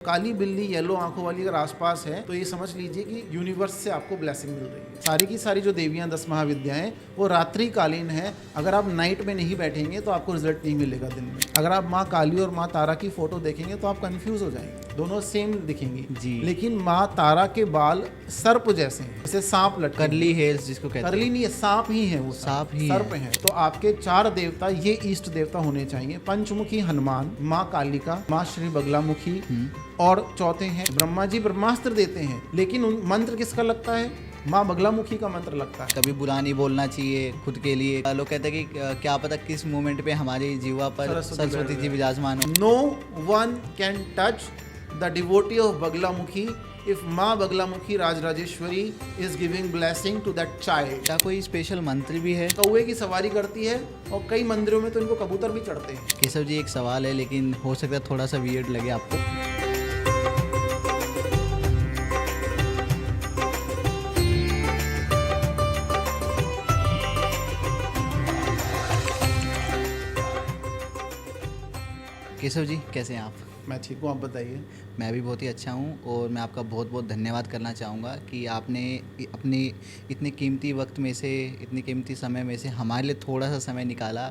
काली बिल्ली येलो आंखों वाली अगर आसपास है तो ये समझ लीजिए कि यूनिवर्स से आपको ब्लेसिंग मिल रही है। सारी की सारी जो देवियां 10 महाविद्याएं वो रात्रि कालीन है। अगर आप नाइट में नहीं बैठेंगे तो आपको रिजल्ट नहीं मिलेगा दिन में। अगर आप माँ काली और माँ तारा की फोटो देखेंगे तो आप कंफ्यूज हो जाएंगे, दोनों सेम दिखेंगी जी। लेकिन माँ तारा के बाल सर्प जैसे हैं, जैसे सांप लटके। करली हेयर्स जिसको कहते हैं। करली नहीं है, सांप ही है, वो सांप ही सर्प है। है। तो आपके 4 देवता ये इष्ट देवता होने चाहिए। पंचमुखी हनुमान, माँ कालिका, माँ श्री बगलामुखी और चौथे हैं ब्रह्मा जी। ब्रह्मास्त्र देते हैं लेकिन मंत्र किसका लगता है? माँ बगलामुखी का मंत्र लगता है। कभी बुरा नहीं बोलना चाहिए खुद के लिए। लोग कहते हैं कि क्या पता किस मोमेंट पे हमारी जीवा पर सरस्वती जी विराजमान हो। No one can touch the devotee of Baglamukhi if माँ Baglamukhi Rajrajeshwari is giving blessing to that child. क्या कोई स्पेशल मंत्र भी है? कौवे की सवारी करती है और कई मंदिरों में तो इनको कबूतर भी चढ़ते हैं। केशव जी, एक सवाल है लेकिन हो सकता है थोड़ा सा वियर्ड लगे आपको। केशव जी, कैसे हैं आप? मैं ठीक हूँ, आप बताइए। मैं भी बहुत ही अच्छा हूँ और मैं आपका बहुत बहुत धन्यवाद करना चाहूँगा कि आपने अपनी इतने कीमती वक्त में से, इतनी कीमती समय में से हमारे लिए थोड़ा सा समय निकाला।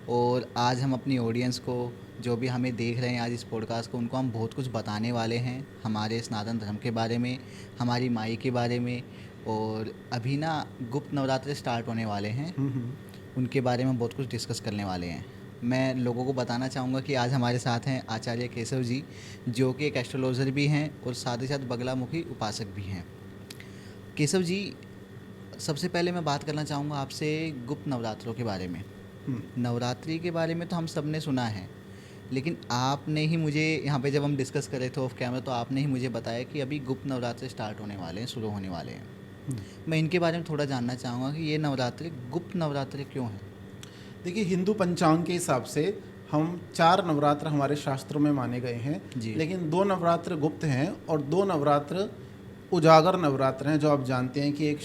और आज हम अपनी ऑडियंस को, जो भी हमें देख रहे हैं आज इस पॉडकास्ट को, उनको हम बहुत कुछ बताने वाले हैं हमारे सनातन धर्म के बारे में, हमारी माई के बारे में। और अभी ना गुप्त नवरात्रे स्टार्ट होने वाले हैं, उनके बारे में बहुत कुछ डिस्कस करने वाले हैं। मैं लोगों को बताना चाहूँगा कि आज हमारे साथ हैं आचार्य केशव जी, जो कि एक एस्ट्रोलॉजर भी हैं और साथ ही साथ बगलामुखी उपासक भी हैं। केशव जी, सबसे पहले मैं बात करना चाहूँगा आपसे गुप्त नवरात्रों के बारे में। नवरात्रि के बारे में तो हम सब ने सुना है, लेकिन आपने ही मुझे यहाँ पे जब हम डिस्कस कर रहे थे ऑफ कैमरा, तो आपने ही मुझे बताया कि अभी गुप्त नवरात्रि स्टार्ट होने वाले हैं, शुरू होने वाले हैं। मैं इनके बारे में थोड़ा जानना चाहूँगा कि ये नवरात्रि गुप्त नवरात्रि क्यों है? देखिए, हिंदू पंचांग के हिसाब से हम 4 नवरात्र हमारे शास्त्रों में माने गए हैं, लेकिन 2 नवरात्र गुप्त हैं और 2 नवरात्र उजागर नवरात्र हैं, जो आप जानते हैं कि एक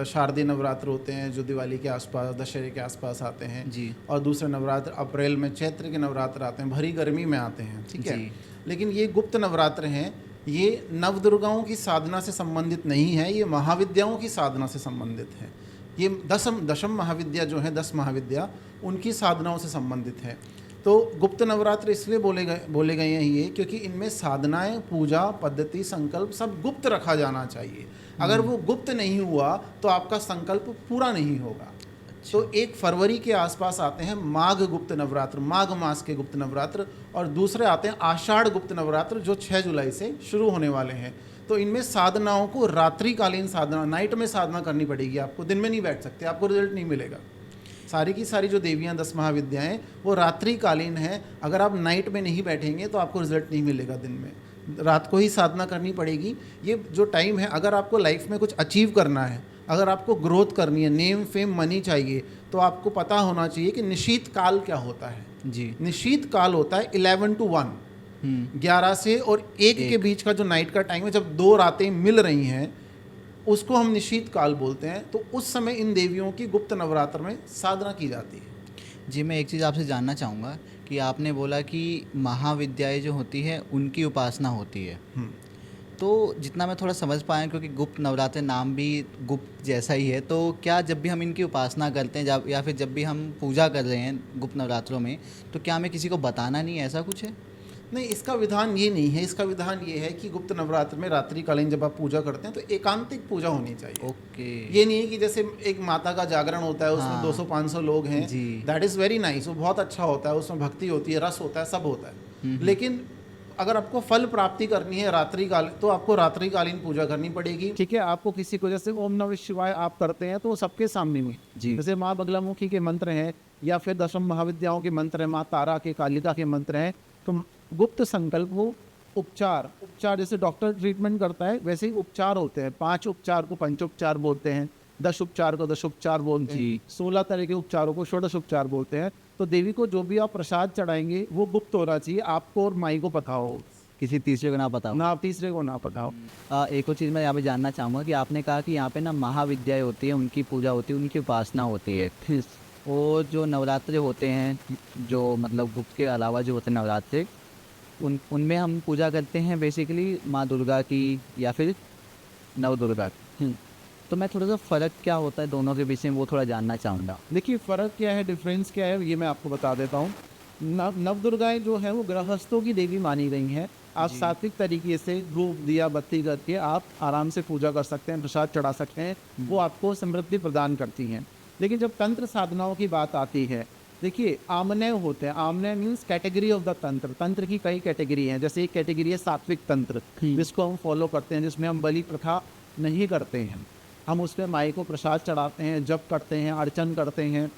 शारदीय नवरात्र होते हैं जो दिवाली के आसपास, दशहरे के आसपास आते हैं जी। और दूसरे नवरात्र अप्रैल में चैत्र के नवरात्र आते हैं, भरी गर्मी में आते हैं, ठीक है। लेकिन ये गुप्त नवरात्र हैं, ये नवदुर्गाओं की साधना से संबंधित नहीं है, ये महाविद्याओं की साधना से संबंधित है। ये दशम महाविद्या जो है, 10 महाविद्या, उनकी साधनाओं से संबंधित है। तो गुप्त नवरात्र इसलिए बोले गए हैं ये, क्योंकि इनमें साधनाएं, पूजा पद्धति, संकल्प सब गुप्त रखा जाना चाहिए। अगर वो गुप्त नहीं हुआ तो आपका संकल्प पूरा नहीं होगा। तो 1 फरवरी के आसपास आते हैं माघ गुप्त नवरात्र, माघ मास के गुप्त नवरात्र, और दूसरे आते हैं आषाढ़ गुप्त नवरात्र जो 6 जुलाई से शुरू होने वाले हैं। तो इनमें साधनाओं को रात्रिकालीन साधना, नाइट में साधना करनी पड़ेगी आपको, दिन में नहीं बैठ सकते, आपको रिजल्ट नहीं मिलेगा। सारी की सारी जो देवियां 10 महाविद्याएं वो रात्रिकालीन है। अगर आप नाइट में नहीं बैठेंगे तो आपको रिजल्ट नहीं मिलेगा दिन में, रात को ही साधना करनी पड़ेगी। ये जो टाइम है, अगर आपको लाइफ में कुछ अचीव करना है, अगर आपको ग्रोथ करनी है, नेम फेम मनी चाहिए, तो आपको पता होना चाहिए कि निशीत काल क्या होता है। जी। निशीत काल होता है 11 to 1, 11 से और 1 के बीच का जो नाइट का टाइम है, जब 2 रातें मिल रही हैं, उसको हम निशीत काल बोलते हैं। तो उस समय इन देवियों की गुप्त नवरात्र में साधना की जाती है। जी, मैं एक चीज़ आपसे जानना चाहूँगा कि आपने बोला कि महाविद्याएं जो होती है उनकी उपासना होती है, तो जितना मैं थोड़ा समझ पाया, क्योंकि गुप्त नवरात्र नाम भी गुप्त जैसा ही है, तो क्या जब भी हम इनकी उपासना करते हैं या फिर जब भी हम पूजा कर रहे हैं गुप्त नवरात्रों में, तो क्या हमें किसी को बताना नहीं, ऐसा कुछ है? नहीं, इसका विधान ये नहीं है। इसका विधान ये है कि गुप्त नवरात्र में रात्रिकालीन जब आप पूजा करते हैं तो एकांतिक पूजा होनी चाहिए। ओके। ये नहीं है कि जैसे एक माता का जागरण होता है, उसमें 200-500 लोग हैं, दैट इज़ वेरी नाइस, वो बहुत अच्छा होता है, उसमें भक्ति होती है, रस होता है, सब होता है। लेकिन अगर आपको फल प्राप्ति करनी है रात्रिकाल, तो आपको रात्रिकालीन पूजा करनी पड़ेगी, ठीक है। आपको किसी को, जैसे ओम नमः शिवाय आप करते हैं तो सबके सामने में, जैसे माँ बगलामुखी के मंत्र हैं या फिर 10 महाविद्याओं के मंत्र हैं, माँ तारा के, कालिका के मंत्र हैं, तो गुप्त संकल्प वो उपचार जैसे डॉक्टर ट्रीटमेंट करता है वैसे ही उपचार होते हैं। 5 उपचार को पंचोपचार बोलते हैं, 10 उपचार को दशोपचार बोलते हैं, 16 तरह के उपचारों को षोडश उपचार बोलते हैं। तो देवी को जो भी आप प्रसाद चढ़ाएंगे वो गुप्त होना चाहिए, आपको और माई को पता हो, किसी तीसरे को ना पता हो। ना तीसरे को ना पता हो। एक और चीज़ मैं यहाँ पे जानना चाहूँगा कि आपने कहा कि यहाँ पे ना महाविद्याएं होती है, उनकी पूजा होती है, उनकी उपासना होती है, और जो नवरात्रे होते हैं, जो मतलब गुप्त के अलावा जो होते हैं नवरात्रे, उनमें हम पूजा करते हैं बेसिकली माँ दुर्गा की या फिर नव दुर्गा की। तो मैं थोड़ा सा फ़र्क क्या होता है दोनों के बीच में वो थोड़ा जानना चाहूँगा। देखिए फ़र्क क्या है, डिफरेंस क्या है, ये मैं आपको बता देता हूँ। नव दुर्गाएँ जो हैं वो गृहस्थों की देवी मानी गई हैं। आप जी। सात्विक तरीके से धूप दिया बत्ती करके आप आराम से पूजा कर सकते हैं, प्रसाद चढ़ा सकते हैं, वो आपको समृद्धि प्रदान करती हैं। लेकिन जब तंत्र साधनाओं की बात आती है, देखिए आमनय होते हैं। आमनय मीन्स कैटेगरी ऑफ द तंत्र। तंत्र की कई कैटेगरी हैं, जैसे एक कैटेगरी है सात्विक तंत्र, जिसको हम फॉलो करते हैं, जिसमें हम बलि प्रथा नहीं करते हैं। हम उसमें माई को प्रसाद चढ़ाते हैं, जप करते हैं, अर्चन करते हैं,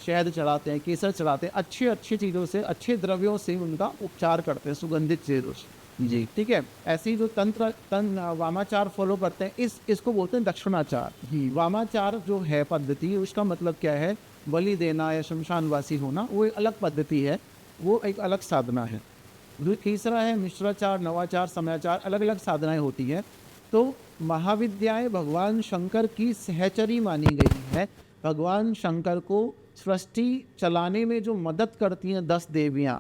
शहद चढ़ाते हैं, केसर चढ़ाते हैं, अच्छी अच्छी चीज़ों से, अच्छे द्रव्यों से उनका उपचार करते हैं, सुगंधित चीज़ों से। जी। ठीक है, ऐसे ही जो वामाचार फॉलो करते हैं, इसको बोलते हैं दक्षिणाचार। वामाचार जो है पद्धति, उसका मतलब क्या है, बलि देना या शमशानवासी होना, वो एक अलग पद्धति है, वो एक अलग साधना है। जो तीसरा है मिश्राचार, नवाचार, समयाचार, अलग अलग साधनाएं होती हैं। तो महाविद्याएं भगवान शंकर की सहचरी मानी गई है। भगवान शंकर को सृष्टि चलाने में जो मदद करती हैं 10 देवियां,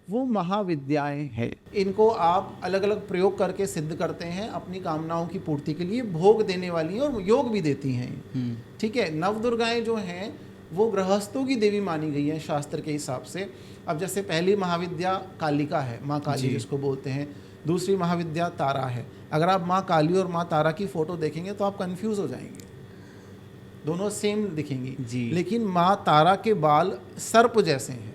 वो महाविद्याएं हैं। इनको आप अलग अलग प्रयोग करके सिद्ध करते हैं अपनी कामनाओं की पूर्ति के लिए, भोग देने वाली हैं और योग भी देती हैं। ठीक है, नव दुर्गाएं जो हैं वो गृहस्थों की देवी मानी गई हैं शास्त्र के हिसाब से। अब जैसे पहली महाविद्या कालिका है, माँ काली जिसको बोलते हैं। दूसरी महाविद्या तारा है। अगर आप माँ काली और माँ तारा की फ़ोटो देखेंगे तो आप कंफ्यूज हो जाएंगे, दोनों सेम दिखेंगी जी। लेकिन माँ तारा के बाल सर्प जैसे हैं,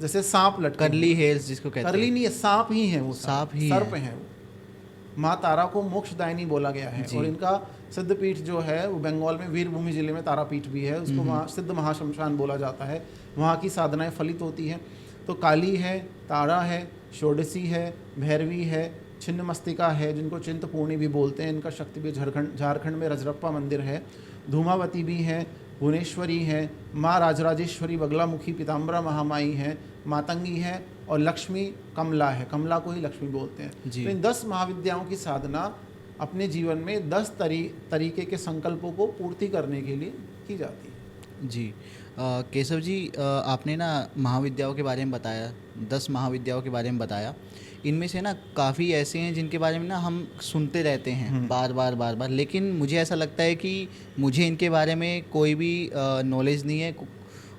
जैसे सांप लटके। करली हेयर्स जिसको कहते करली हैं। नहीं है, सांप ही है वो, सांप ही सर्प है। हैं वो। माँ तारा को मोक्षदायिनी बोला गया है। जी। और इनका सिद्धपीठ जो है वो बंगाल में वीरभूमि जिले में तारापीठ भी है, उसको वहाँ सिद्ध महाशमशान बोला जाता है। वहाँ की साधनाएं फलित होती हैं। तो काली है, तारा है, षोडशी है, भैरवी है, छिन्नमस्तिका है जिनको चिंतपूर्णी भी बोलते हैं। इनका शक्तिपीठ झारखंड में रजरप्पा मंदिर है। धूमावती भी है, भुवनेश्वरी है, माँ राजराजेश्वरी बगलामुखी पीताम्बरा महामाई है, मातंगी है और लक्ष्मी कमला है। कमला को ही लक्ष्मी बोलते हैं। तो इन 10 महाविद्याओं की साधना अपने जीवन में 10 तरीके के संकल्पों को पूर्ति करने के लिए की जाती है। जी। केशव जी, आपने ना महाविद्याओं के बारे में बताया, 10 महाविद्याओं के बारे में बताया। इनमें से ना काफ़ी ऐसे हैं जिनके बारे में ना हम सुनते रहते हैं बार बार, लेकिन मुझे ऐसा लगता है कि मुझे इनके बारे में कोई भी नॉलेज नहीं है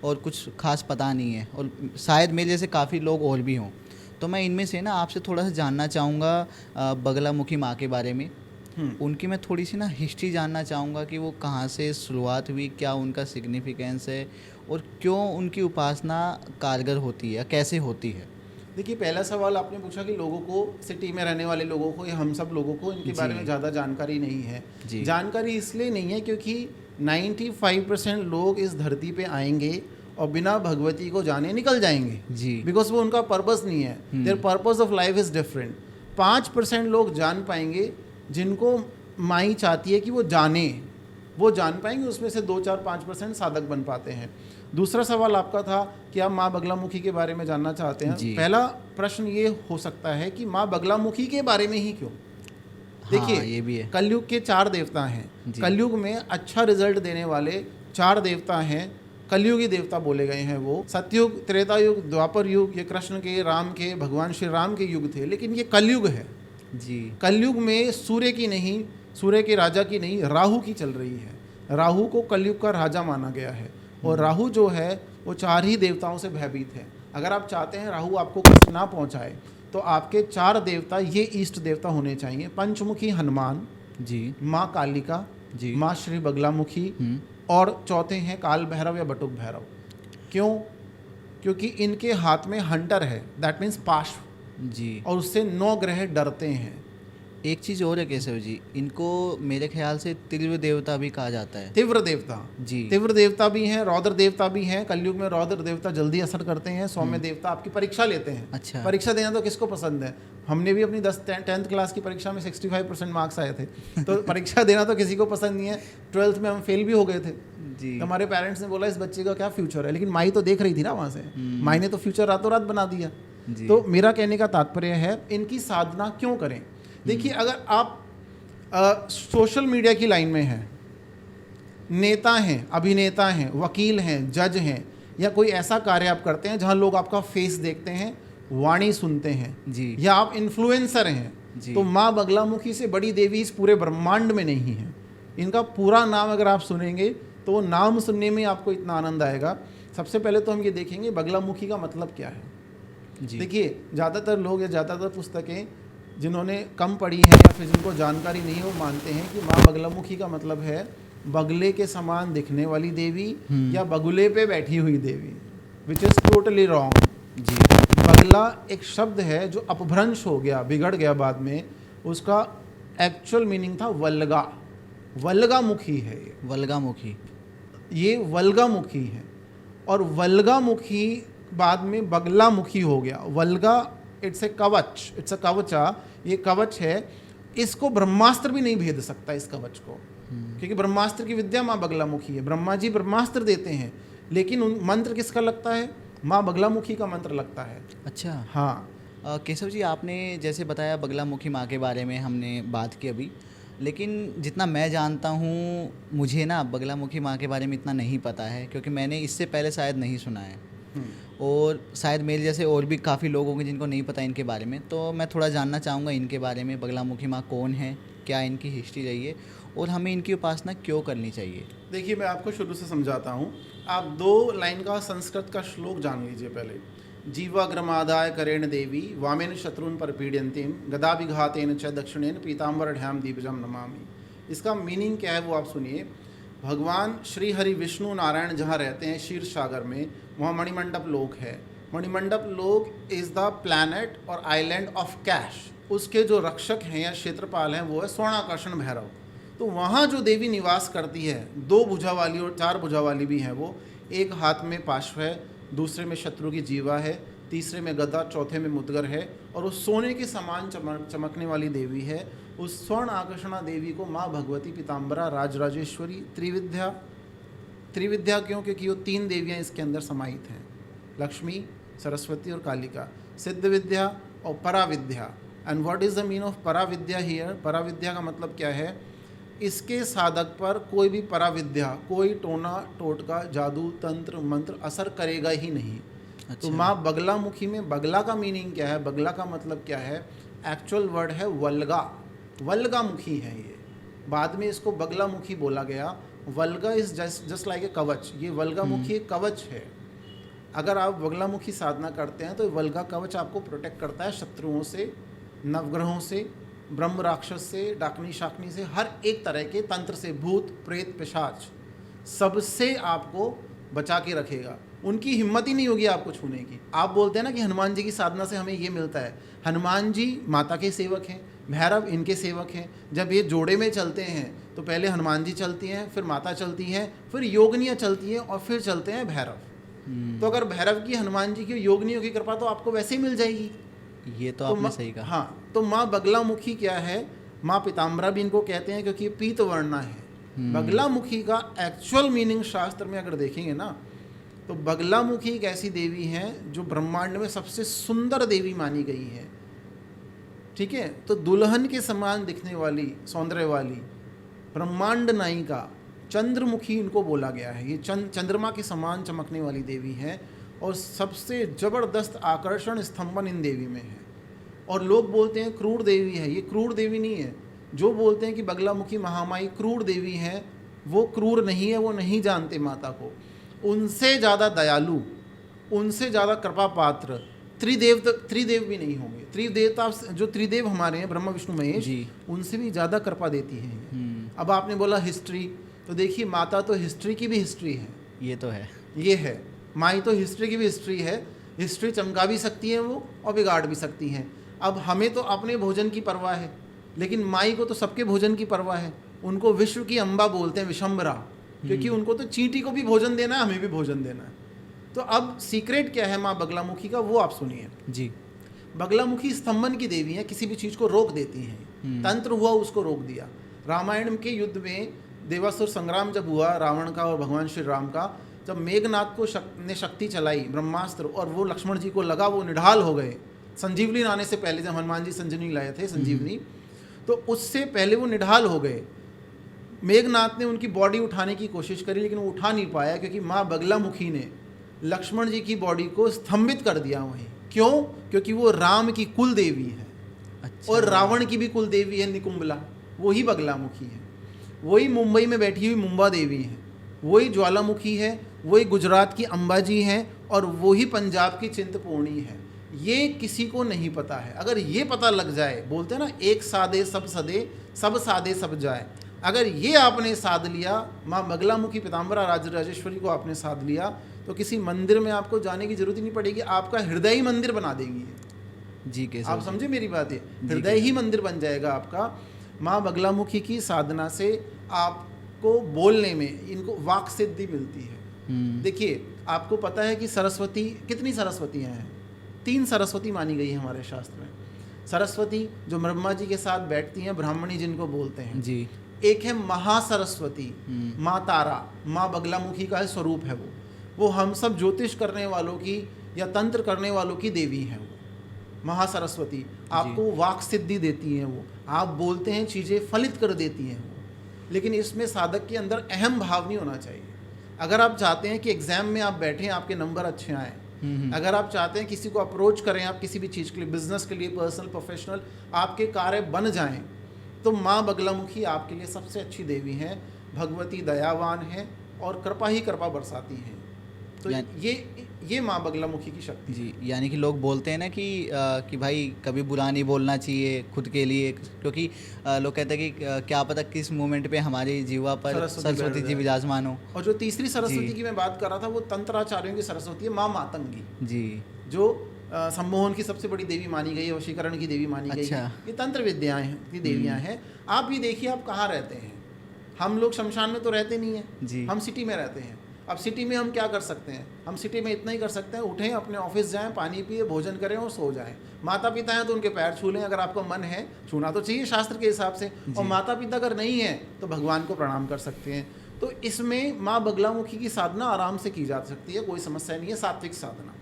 और कुछ खास पता नहीं है, और शायद मेरे जैसे काफ़ी लोग और भी हों। तो मैं इनमें से ना आपसे थोड़ा सा जानना चाहूँगा बगलामुखी माँ के बारे में। उनकी मैं थोड़ी सी ना हिस्ट्री जानना चाहूँगा कि वो कहाँ से शुरुआत हुई, क्या उनका सिग्निफिकेंस है और क्यों उनकी उपासना कारगर होती है, कैसे होती है। देखिए, पहला सवाल आपने पूछा कि लोगों को, सिटी में रहने वाले लोगों को या हम सब लोगों को इनके बारे में ज़्यादा जानकारी नहीं है। जानकारी इसलिए नहीं है क्योंकि 95% लोग इस धरती पे आएंगे और बिना भगवती को जाने निकल जाएंगे जी। बिकॉज वो उनका पर्पस नहीं है। There purpose of life is different. 5% लोग जान पाएंगे जिनको माई चाहती है कि वो जाने, वो जान पाएंगे। उसमें से 2-4-5% साधक बन पाते हैं। दूसरा सवाल आपका था कि आप माँ बगलामुखी के बारे में जानना चाहते हैं। पहला प्रश्न ये हो सकता है कि माँ बगलामुखी के बारे में ही क्यों। देखिए, ये भी है। कलयुग के 4 देवता हैं। कलयुग में अच्छा रिजल्ट देने वाले 4 देवता हैं। कलयुगी देवता बोले गए हैं वो। सतयुग, त्रेता युग, द्वापर युग, ये कृष्ण के, राम के, भगवान श्री राम के युग थे। लेकिन ये कलयुग है जी। कलयुग में सूर्य की नहीं, सूर्य के राजा की नहीं, राहु की चल रही है। राहु को कलयुग का राजा माना गया है। और राहु जो है वो 4 ही देवताओं से भयभीत है। अगर आप चाहते हैं राहु आपको कष्ट ना पहुंचाए तो आपके 4 देवता ये इष्ट देवता होने चाहिए। पंचमुखी हनुमान जी, माँ कालिका जी, माँ श्री बगलामुखी और चौथे हैं काल भैरव या बटुक भैरव। क्यों? क्योंकि इनके हाथ में हंटर है, दैट मीन्स पाश जी, और उससे 9 ग्रह डरते हैं। एक चीज़ और है केशव जी, इनको मेरे ख्याल से तीव्र देवता भी कहा जाता है। तीव्र देवता जी, तीव्र देवता भी हैं, रौद्र देवता भी हैं। कलयुग में रौद्र देवता जल्दी असर करते हैं। सौम्य देवता आपकी परीक्षा लेते हैं। अच्छा। परीक्षा देना तो किसको पसंद है? हमने भी अपनी 10th क्लास की परीक्षा में 65% मार्क्स आए थे। तो परीक्षा देना तो किसी को पसंद नहीं है। 12th में हम फेल भी हो गए थे जी। तो हमारे पेरेंट्स ने बोला इस बच्चे का क्या फ्यूचर है, लेकिन माई तो देख रही थी ना वहाँ से। माई ने तो फ्यूचर रातों रात बना दिया। तो मेरा कहने का तात्पर्य है, इनकी साधना क्यों करें? देखिए, अगर आप सोशल मीडिया की लाइन में हैं, नेता हैं, अभिनेता हैं, वकील हैं, जज हैं, या कोई ऐसा कार्य आप करते हैं जहां लोग आपका फेस देखते हैं, वाणी सुनते हैं जी या आप इन्फ्लुएंसर हैं, जी तो माँ बगलामुखी से बड़ी देवी इस पूरे ब्रह्मांड में नहीं है। इनका पूरा नाम अगर आप सुनेंगे तो वो नाम सुनने में आपको इतना आनंद आएगा। सबसे पहले तो हम ये देखेंगे बगलामुखी का मतलब क्या है। जी देखिए, ज़्यादातर लोग या ज़्यादातर पुस्तकें जिन्होंने कम पढ़ी हैं या फिर जिनको जानकारी नहीं है वो मानते हैं कि माँ बगलामुखी का मतलब है बगले के समान दिखने वाली देवी या बगुले पे बैठी हुई देवी, विच इज़ टोटली रॉन्ग। जी बगला एक शब्द है जो अपभ्रंश हो गया, बिगड़ गया बाद में। उसका एक्चुअल मीनिंग था वल्गा, वल्गामुखी है वल्गामुखी। ये वल्गामुखी है। और वल्गामुखी बाद में बगलामुखी हो गया। वल्गा इट्स ए कवच, इट्स अ कवचा, ये कवच है। इसको ब्रह्मास्त्र भी नहीं भेद सकता इस कवच को, क्योंकि ब्रह्मास्त्र की विद्या माँ बगलामुखी है। ब्रह्मा जी ब्रह्मास्त्र देते हैं, लेकिन उन मंत्र किसका लगता है? माँ बगलामुखी का मंत्र लगता है। अच्छा हाँ, केशव जी, आपने जैसे बताया बगलामुखी माँ के बारे में हमने बात की अभी, लेकिन जितना मैं जानता हूँ मुझे ना बगलामुखी माँ के बारे में इतना नहीं पता है, क्योंकि मैंने इससे पहले शायद नहीं सुना है। और शायद मेरे जैसे और भी काफ़ी लोग होंगे जिनको नहीं पता इनके बारे में, तो मैं थोड़ा जानना चाहूँगा इनके बारे में। बगलामुखी माँ कौन है, क्या इनकी हिस्ट्री रही है और हमें इनकी उपासना क्यों करनी चाहिए? देखिए मैं आपको शुरू से समझाता हूँ। आप 2 लाइन का संस्कृत का श्लोक जान लीजिए पहले। जीवाग्रमादाय करेण देवी वामेन शत्रुन परपीड्यंतीम गदाभिघातेन च दक्षिणेन पीताम्बरढ्याम दीपजम नमामि। इसका मीनिंग क्या है वो आप सुनिए। भगवान श्री हरि विष्णु नारायण जहाँ रहते हैं क्षीर सागर में, वहाँ मणिमंडप लोक है। मणिमंडप लोक इज़ द प्लैनेट और आइलैंड ऑफ कैश। उसके जो रक्षक हैं या क्षेत्रपाल हैं वो है स्वर्णाकर्षण भैरव। तो वहाँ जो देवी निवास करती है, 2 भुजा वाली और 4 भुजा वाली भी हैं वो। एक हाथ में पार्श्व है, दूसरे में शत्रु की जीवा है, तीसरे में गदा, चौथे में मुद्गर है, और वो सोने के समान चमकने वाली देवी है। उस स्वर्ण आकर्षणा देवी को माँ भगवती पीताम्बरा राजराजेश्वरी त्रिविद्या, त्रिविद्या क्यों? क्योंकि वो 3 देवियाँ इसके अंदर समाहित हैं, लक्ष्मी, सरस्वती और कालिका। सिद्ध विद्या और पराविद्या। And what is the mean of पराविद्या हियर? पराविद्या का मतलब क्या है? इसके साधक पर कोई भी पराविद्या, कोई टोना टोटका, जादू, तंत्र, मंत्र असर करेगा ही नहीं। अच्छा। तो माँ बगलामुखी में बगला का मीनिंग क्या है? बगला का मतलब क्या है? एक्चुअल वर्ड है वल्गा, वल्गामुखी है ये। बाद में इसको बगलामुखी बोला गया। वल्गा इज जस्ट लाइक ए कवच। ये वल्गामुखी एक कवच है। अगर आप बगलामुखी साधना करते हैं तो वल्गा कवच आपको प्रोटेक्ट करता है शत्रुओं से, नवग्रहों से, ब्रह्म राक्षस से, डाकनी शाकनी से, हर एक तरह के तंत्र से, भूत प्रेत पिशाच, सबसे आपको बचा के रखेगा। उनकी हिम्मत ही नहीं होगी आपको छूने की। आप बोलते हैं ना कि हनुमान जी की साधना से हमें ये मिलता है। हनुमान जी माता के सेवक हैं, भैरव इनके सेवक हैं। जब ये जोड़े में चलते हैं तो पहले हनुमान जी चलती हैं, फिर माता चलती हैं, फिर योगनियाँ चलती हैं और फिर चलते हैं भैरव। तो अगर भैरव की, हनुमान जी की, योगनियों की कृपा तो आपको वैसे ही मिल जाएगी। ये तो आपने सही कहा। हाँ, तो माँ बगलामुखी क्या है? माँ पीताम्बरा भी इनको कहते हैं क्योंकि ये पीत वर्णा है। बगलामुखी का एक्चुअल मीनिंग शास्त्र में अगर देखेंगे ना, तो बगलामुखी एक ऐसी देवी है जो ब्रह्मांड में सबसे सुंदर देवी मानी गई है। ठीक है, तो दुल्हन के समान दिखने वाली, सौंदर्य वाली, ब्रह्मांड नायिका, चंद्रमुखी इनको बोला गया है। ये चंद्रमा के समान चमकने वाली देवी है और सबसे जबरदस्त आकर्षण स्तंभन इन देवी में है। और लोग बोलते हैं क्रूर देवी है, ये क्रूर देवी नहीं है। जो बोलते हैं कि बगलामुखी महामाई क्रूर देवी है, वो क्रूर नहीं है, वो नहीं जानते माता को। उनसे ज़्यादा दयालु, उनसे ज़्यादा कृपा पात्र त्रिदेव भी नहीं होंगे। त्रिदेवता जो त्रिदेव हमारे हैं, ब्रह्मा विष्णु महेश, उनसे भी ज़्यादा कृपा देती है। अब आपने बोला हिस्ट्री, तो देखिए माता तो हिस्ट्री की भी हिस्ट्री है। ये तो है, ये है माई तो हिस्ट्री की भी हिस्ट्री है। हिस्ट्री चमका भी सकती है वो और बिगाड़ भी सकती हैं। अब हमें तो अपने भोजन की परवाह है, लेकिन माई को तो सबके भोजन की परवाह है। उनको विश्व की अम्बा बोलते हैं, विशंबरा, क्योंकि उनको तो चींटी को भी भोजन देना है, हमें भी भोजन देना है। तो अब सीक्रेट क्या है माँ बगलामुखी का, वो आप सुनिए जी। बगलामुखी स्तंभन की देवी है, किसी भी चीज़ को रोक देती हैं। तंत्र हुआ उसको रोक दिया। रामायण के युद्ध में देवासुर संग्राम जब हुआ रावण का और भगवान श्री राम का, जब मेघनाथ को ने शक्ति चलाई ब्रह्मास्त्र और वो लक्ष्मण जी को लगा, वो निढाल हो गए। संजीवनी आने से पहले, जब हनुमान जी संजीवनी लाए थे संजीवनी, तो उससे पहले वो निढाल हो गए। मेघनाथ ने उनकी बॉडी उठाने की कोशिश करी, लेकिन वो उठा नहीं पाया, क्योंकि माँ बगलामुखी ने लक्ष्मण जी की बॉडी को स्तंभित कर दिया वहीं। क्यों? क्योंकि वो राम की कुल देवी है। अच्छा। और रावण की भी कुल देवी है निकुंबला, वही बगलामुखी है। वही मुंबई में बैठी हुई मुंबा देवी है, वही ज्वालामुखी है, वही गुजरात की अंबाजी है, और वही पंजाब की चिंतपूर्णी है। ये किसी को नहीं पता है। अगर ये पता लग जाए, बोलते हैं ना, एक सादे सब सदे, सब सादे सब जाए। अगर ये आपने साध लिया, माँ बगलामुखी पीताम्बरा राजराजेश्वरी को आपने साध लिया, तो किसी मंदिर में आपको जाने की जरूरत ही नहीं पड़ेगी। आपका हृदय ही मंदिर बना देंगी ये। जी केशव आप जी। समझे मेरी बात? है जी, हृदय ही मंदिर बन जाएगा आपका। माँ बगलामुखी की साधना से आपको बोलने में, इनको वाक सिद्धि मिलती है। देखिए, आपको पता है कि सरस्वती, कितनी सरस्वतियाँ हैं? 3 सरस्वती मानी गई है हमारे शास्त्र में। सरस्वती जो ब्रह्मा जी के साथ बैठती हैं, ब्राह्मणी जिनको बोलते हैं जी। एक है महासरस्वती, माँ तारा, माँ बगलामुखी का स्वरूप है वो हम सब ज्योतिष करने वालों की या तंत्र करने वालों की देवी है वो महासरस्वती। आपको वाक सिद्धि देती हैं वो, आप बोलते हैं चीज़ें फलित कर देती हैं वो। लेकिन इसमें साधक के अंदर अहम भाव नहीं होना चाहिए। अगर आप चाहते हैं कि एग्जाम में आप बैठें, आपके नंबर अच्छे आएँ, अगर आप चाहते हैं किसी को अप्रोच करें, आप किसी भी चीज़ के लिए, बिजनेस के लिए, पर्सनल, प्रोफेशनल, आपके कार्य बन जाएं, तो माँ बगलामुखी आपके लिए सबसे अच्छी देवी हैं। भगवती दयावान है और कृपा ही कृपा बरसाती हैं। तो ये माँ बगलामुखी की शक्ति है। जी, यानी कि लोग बोलते हैं ना कि भाई कभी बुरा नहीं बोलना चाहिए खुद के लिए, क्योंकि लोग कहते हैं कि क्या पता किस मोमेंट पे हमारी जीवा पर सरस्वती जी विराजमान हो। और जो तीसरी सरस्वती की मैं बात कर रहा था, वो तंत्राचार्यों की सरस्वती है, माँ मातंगी जी, जो सम्मोहन की सबसे बड़ी देवी मानी गई है, वशीकरण की देवी मानी गई है। ये तंत्र विद्याएं की देवियां हैं। आप ये देखिए, आप कहाँ रहते हैं? हम लोग शमशान में तो रहते नहीं हैं, हम सिटी में रहते हैं। अब सिटी में हम क्या कर सकते हैं? हम सिटी में इतना ही कर सकते हैं, उठें, अपने ऑफिस जाएं, पानी पिए, भोजन करें और सो जाएं। माता पिता हैं तो उनके पैर छू लें, अगर आपका मन है, छूना तो चाहिए शास्त्र के हिसाब से। और माता पिता अगर नहीं है तो भगवान को प्रणाम कर सकते हैं। तो इसमें माँ बगलामुखी की साधना आराम से की जा सकती है, कोई समस्या नहीं है। सात्विक साधना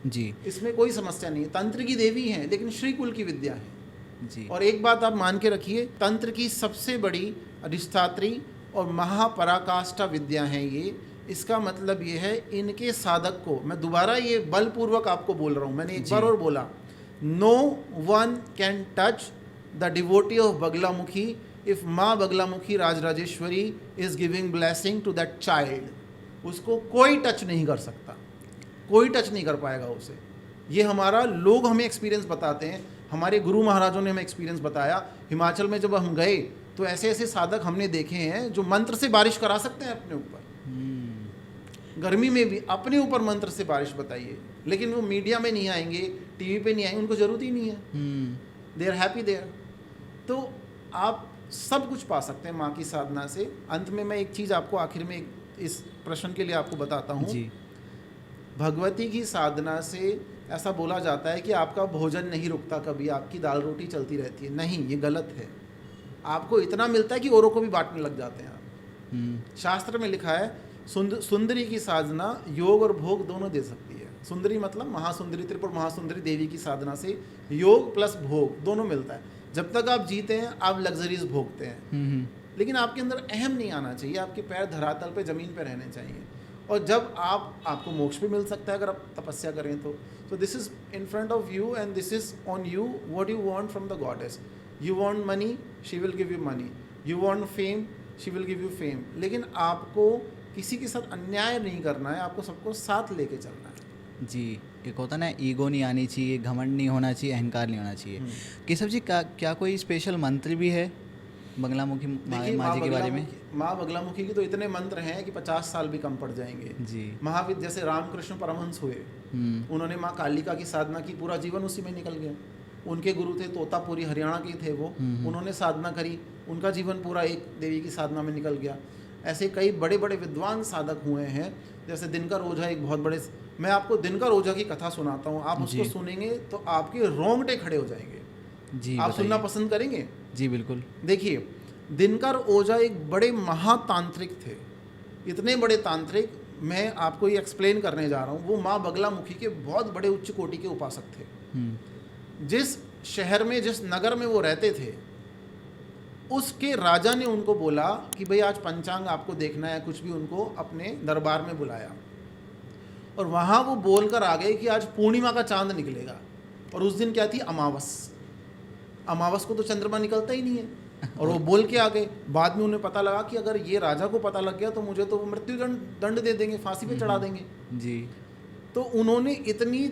जी, इसमें कोई समस्या नहीं है। तंत्र की देवी हैं, लेकिन श्री कुल की विद्या है जी। और एक बात आप मान के रखिए, तंत्र की सबसे बड़ी अधिष्ठात्री और महापराकाष्ठा विद्या है ये। इसका मतलब ये है, इनके साधक को, मैं दोबारा ये बलपूर्वक आपको बोल रहा हूँ, मैंने एक बार और बोला, no one can touch the devotee of Baglamukhi if माँ Baglamukhi Rajrajeshwari is giving blessing to that child. उसको कोई टच नहीं कर सकता, कोई टच नहीं कर पाएगा उसे। ये हमारा, लोग हमें एक्सपीरियंस बताते हैं, हमारे गुरु महाराजों ने हमें एक्सपीरियंस बताया। हिमाचल में जब हम गए तो ऐसे ऐसे साधक हमने देखे हैं जो मंत्र से बारिश करा सकते हैं अपने ऊपर। गर्मी में भी अपने ऊपर मंत्र से बारिश बताइए, लेकिन वो मीडिया में नहीं आएंगे, टीवी पे नहीं आएंगे, उनको ज़रूरत ही नहीं है। They are happy there. तो आप सब कुछ पा सकते हैं माँ की साधना से। अंत में मैं एक चीज़ आपको आखिर में इस प्रश्न के लिए आपको बताता हूँ। भगवती की साधना से ऐसा बोला जाता है कि आपका भोजन नहीं रुकता कभी, आपकी दाल रोटी चलती रहती है। नहीं, ये गलत है। आपको इतना मिलता है कि औरों को भी बांटने लग जाते हैं आप। शास्त्र में लिखा है, सुंदरी की साधना योग और भोग दोनों दे सकती है। सुंदरी मतलब महासुंदरी, त्रिपुर महासुंदरी देवी की साधना से योग प्लस भोग दोनों मिलता है। जब तक आप जीते हैं आप लग्जरीज भोगते हैं, लेकिन आपके अंदर अहम नहीं आना चाहिए, आपके पैर धरातल पे, ज़मीन पे रहने चाहिए। और जब आपको मोक्ष भी मिल सकता है अगर आप तपस्या करें तो। सो this is in front of you and this is on you, what you want from the goddess. You want money, she will give you money. You want fame, she will give you fame. लेकिन आपको किसी के साथ अन्याय नहीं करना है, आपको सबको साथ लेके चलना है। जी, एक होता ना, ईगो नहीं आनी चाहिए, घमंड नहीं होना चाहिए, अहंकार नहीं होना चाहिए। केशव जी, क्या कोई स्पेशल मंत्र भी है बगलामुखी माँ जी के बारे में? माँ बगलामुखी के तो इतने मंत्र हैं कि 50 साल भी कम पड़ जाएंगे जी। महावीर जैसे रामकृष्ण परमहंस हुए, उन्होंने माँ कालिका की साधना की, पूरा जीवन उसी में निकल गया। उनके गुरु थे तोतापुरी, हरियाणा के थे वो, उन्होंने साधना करी, उनका जीवन पूरा एक देवी की साधना में निकल गया। ऐसे कई बड़े बड़े विद्वान साधक हुए हैं, जैसे दिनकर ओझा एक बहुत बड़े। मैं आपको दिनकर ओझा की कथा सुनाता हूँ, आप उसको सुनेंगे तो आपके रोंगटे खड़े हो जाएंगे जी। आप सुनना पसंद करेंगे? जी बिल्कुल। देखिए, दिनकर ओझा एक बड़े महातांत्रिक थे, इतने बड़े तांत्रिक, मैं आपको ये एक्सप्लेन करने जा रहा हूँ। वो माँ बगलामुखी के बहुत बड़े उच्च कोटि के उपासक थे। जिस शहर में, जिस नगर में वो रहते थे, उसके राजा ने उनको बोला कि भाई आज पंचांग आपको देखना है, कुछ भी, उनको अपने दरबार में बुलाया और वहाँ वो बोल कर आ गए कि आज पूर्णिमा का चांद निकलेगा। और उस दिन क्या थी, अमावस। अमावस को तो चंद्रमा निकलता ही नहीं है, और वो बोल के आ गए। बाद में उन्हें पता लगा कि अगर ये राजा को पता लग गया तो मुझे तो मृत्यु दंड दे देंगे, फांसी पे चढ़ा देंगे। जी। तो उन्होंने इतनी,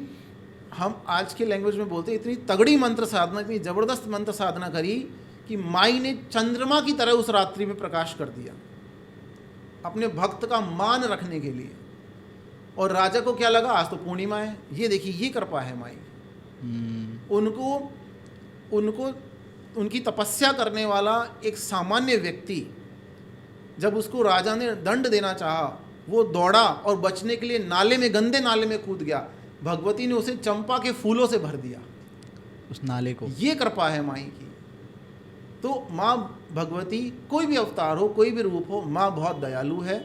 हम आज के लैंग्वेज में बोलते हैं, इतनी तगड़ी मंत्र साधना, इतनी ज़बरदस्त मंत्र साधना करी कि माई ने चंद्रमा की तरह उस रात्रि में प्रकाश कर दिया, अपने भक्त का मान रखने के लिए। और राजा को क्या लगा, आज तो पूर्णिमा है, ये देखिए ये कृपा है माई। उनको उनकी तपस्या करने वाला एक सामान्य व्यक्ति, जब उसको राजा ने दंड देना चाहा, वो दौड़ा और बचने के लिए नाले में, गंदे नाले में कूद गया। भगवती ने उसे चंपा के फूलों से भर दिया, उस नाले को। ये कृपा है माई की। तो माँ भगवती कोई भी अवतार हो, कोई भी रूप हो, माँ बहुत दयालु है।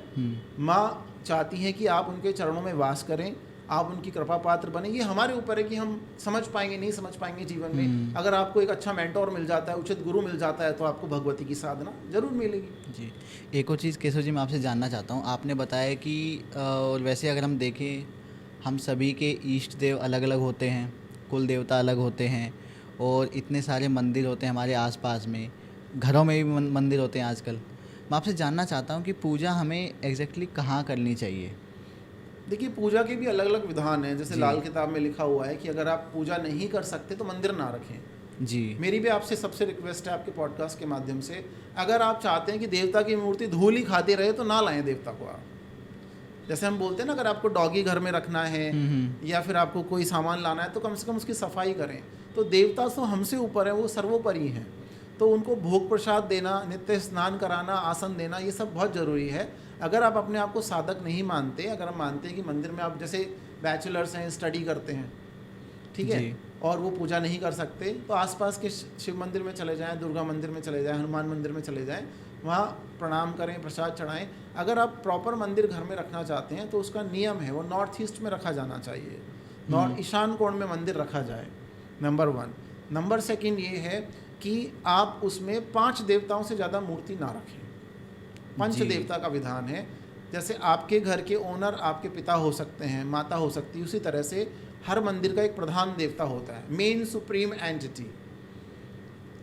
माँ चाहती हैं कि आप उनके चरणों में वास करें, आप उनकी कृपा पात्र बने। ये हमारे ऊपर है कि हम समझ पाएंगे नहीं समझ पाएंगे जीवन में। अगर आपको एक अच्छा मेंटोर मिल जाता है, उचित गुरु मिल जाता है, तो आपको भगवती की साधना जरूर मिलेगी। जी। एक और चीज़ केशव जी मैं आपसे जानना चाहता हूँ, आपने बताया कि और वैसे अगर हम देखें, हम सभी के इष्ट देव अलग अलग होते हैं, कुल देवता अलग होते हैं, और इतने सारे मंदिर होते हैं हमारे आसपास में, घरों में भी मंदिर होते हैं आजकल। मैं आपसे जानना चाहता हूँ कि पूजा हमें एग्जैक्टली कहाँ करनी चाहिए? देखिए, पूजा के भी अलग अलग विधान हैं। जैसे लाल किताब में लिखा हुआ है कि अगर आप पूजा नहीं कर सकते तो मंदिर ना रखें। जी। मेरी भी आपसे सबसे रिक्वेस्ट है आपके पॉडकास्ट के माध्यम से, अगर आप चाहते हैं कि देवता की मूर्ति धूल ही खाती रहे तो ना लाएं देवता को आप। जैसे हम बोलते हैं ना, अगर आपको डॉगी घर में रखना है या फिर आपको कोई सामान लाना है तो कम से कम उसकी सफाई करें। तो देवता तो हमसे ऊपर है, वो सर्वोपरि हैं, तो उनको भोग प्रसाद देना, नित्य स्नान कराना, आसन देना, ये सब बहुत ज़रूरी है। अगर आप अपने आप को साधक नहीं मानते, अगर हम मानते हैं कि मंदिर में आप जैसे बैचलर्स हैं, स्टडी करते हैं, ठीक है, और वो पूजा नहीं कर सकते, तो आसपास के शिव मंदिर में चले जाएं, दुर्गा मंदिर में चले जाएं, हनुमान मंदिर में चले जाएं, वहाँ प्रणाम करें, प्रसाद चढ़ाएं। अगर आप प्रॉपर मंदिर घर में रखना चाहते हैं तो उसका नियम है, वो नॉर्थ ईस्ट में रखा जाना चाहिए, नॉर्थ ईशान कोण में मंदिर रखा जाए, नंबर 1। नंबर 2 ये है कि आप उसमें 5 देवताओं से ज़्यादा मूर्ति ना रखें। पंच देवता का विधान है। जैसे आपके घर के ओनर आपके पिता हो सकते हैं, माता हो सकती है, उसी तरह से हर मंदिर का एक प्रधान देवता होता है, मेन सुप्रीम एंटिटी।